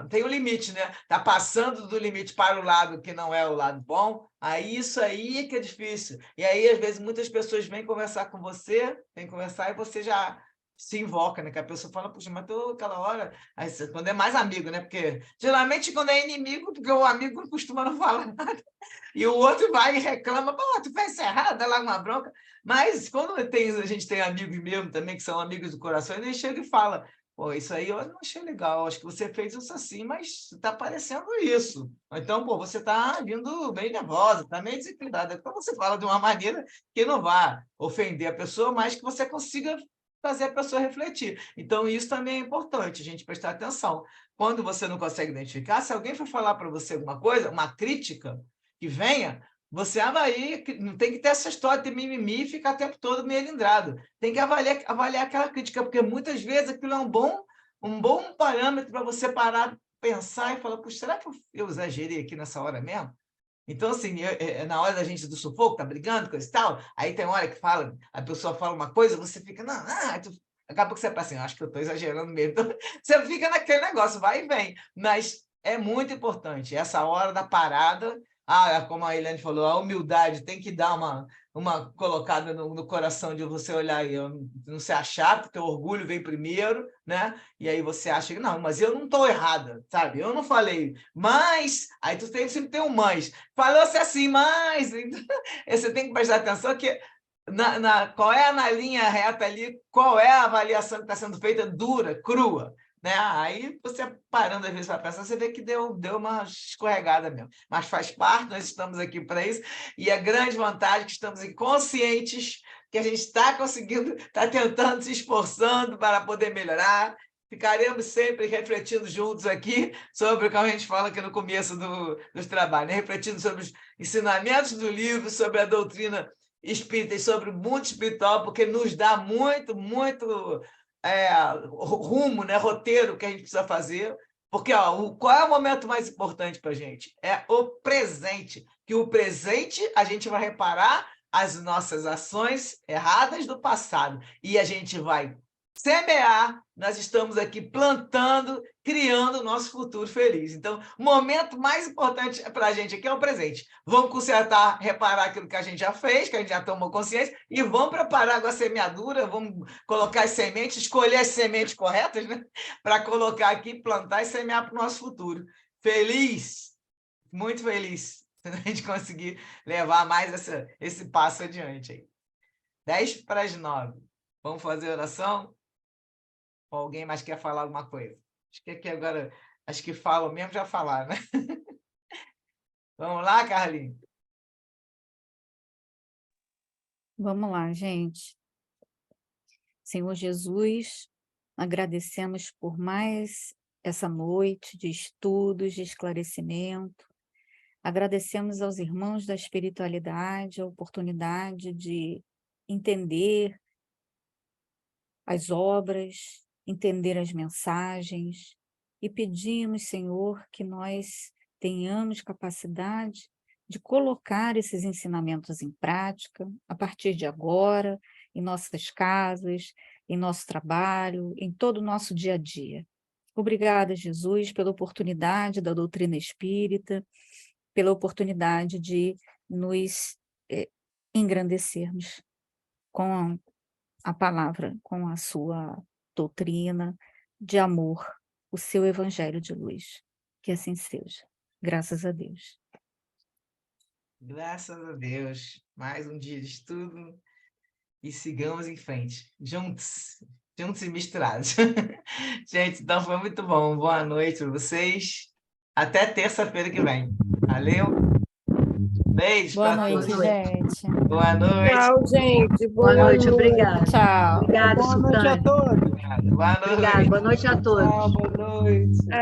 tem um limite, né? Está passando do limite para o lado que não é o lado bom, aí isso aí que é difícil. E aí, às vezes, muitas pessoas vêm conversar com você, vêm conversar e você já se invoca, né? Que a pessoa fala, puxa, mas tô aquela hora... Aí, quando é mais amigo, né? Porque, geralmente, quando é inimigo, porque o amigo não costuma não falar nada. E o outro vai e reclama, pô, tu fez isso errado, dá lá uma bronca. Mas quando a gente tem amigos mesmo também, que são amigos do coração, ele chega e fala, pô, isso aí eu não achei legal, acho que você fez isso assim, mas está parecendo isso. Então, pô, você está vindo bem nervosa, está meio desequilibrada. Então, você fala de uma maneira que não vá ofender a pessoa, mas que você consiga fazer a pessoa refletir. Então, isso também é importante, a gente prestar atenção. Quando você não consegue identificar, se alguém for falar para você alguma coisa, uma crítica que venha, você avalia, não tem que ter essa história de mimimi e ficar o tempo todo melindrado. Tem que avaliar aquela crítica, porque muitas vezes aquilo é um bom parâmetro para você parar, pensar e falar, puxa, será que eu exagerei aqui nessa hora mesmo? Então, assim, na hora da gente do sufoco, tá brigando, coisa e tal, aí tem hora que a pessoa fala uma coisa, você fica, acaba que você pensa assim, acho que eu estou exagerando mesmo. Então, você fica naquele negócio, vai e vem. Mas é muito importante, essa hora da parada, como a Eliane falou, a humildade tem que dar uma colocada no coração de você olhar e não se achar, porque o orgulho vem primeiro, né? E aí você acha que, não, mas eu não estou errada, sabe? Eu não falei, mas... Aí tu sempre tem um mas. Falou-se assim, mas... Então, você tem que prestar atenção que qual é na linha reta ali, qual é a avaliação que está sendo feita dura, crua, né? Aí você parando às vezes para pensar, você vê que deu uma escorregada mesmo. Mas faz parte, nós estamos aqui para isso, e a grande vantagem é que estamos aqui conscientes que a gente está conseguindo, está tentando, se esforçando para poder melhorar. Ficaremos sempre refletindo juntos aqui sobre o que a gente fala aqui no começo dos trabalhos, né? Refletindo sobre os ensinamentos do livro, sobre a doutrina espíritas sobre o mundo espiritual, porque nos dá muito rumo, né? Roteiro que a gente precisa fazer. Porque qual é o momento mais importante para a gente? É o presente. Que o presente a gente vai reparar as nossas ações erradas do passado. E a gente vai semear, nós estamos aqui plantando, criando o nosso futuro feliz. Então, o momento mais importante para a gente aqui é o presente. Vamos consertar, reparar aquilo que a gente já fez, que a gente já tomou consciência, e vamos preparar agora a semeadura, vamos colocar as sementes, escolher as sementes corretas, né? Para colocar aqui, plantar e semear para o nosso futuro. Feliz, muito feliz, se a gente conseguir levar mais esse passo adiante aí. 10:50. Vamos fazer oração? Ou alguém mais quer falar alguma coisa? Acho que aqui agora, acho que falam mesmo, já falaram, né? Vamos lá, Carlinhos? Vamos lá, gente. Senhor Jesus, agradecemos por mais essa noite de estudos, de esclarecimento. Agradecemos aos irmãos da espiritualidade a oportunidade de entender as obras, entender as mensagens, e pedimos, Senhor, que nós tenhamos capacidade de colocar esses ensinamentos em prática, a partir de agora, em nossas casas, em nosso trabalho, em todo o nosso dia a dia. Obrigada, Jesus, pela oportunidade da doutrina espírita, pela oportunidade de nos engrandecermos com a palavra, com a sua doutrina de amor, o seu evangelho de luz. Que assim seja. Graças a Deus. Graças a Deus. Mais um dia de estudo e sigamos em frente. Juntos e misturados. Gente, então foi muito bom. Boa noite para vocês. Até terça-feira que vem. Valeu. Beijo Boa para noite, todos. gente. Boa noite. Tchau, gente. Boa noite, obrigada. Tchau. Obrigada, Boa noite a Sultana. todos. Boa noite. Obrigada, boa noite a todos. Tchau, boa noite.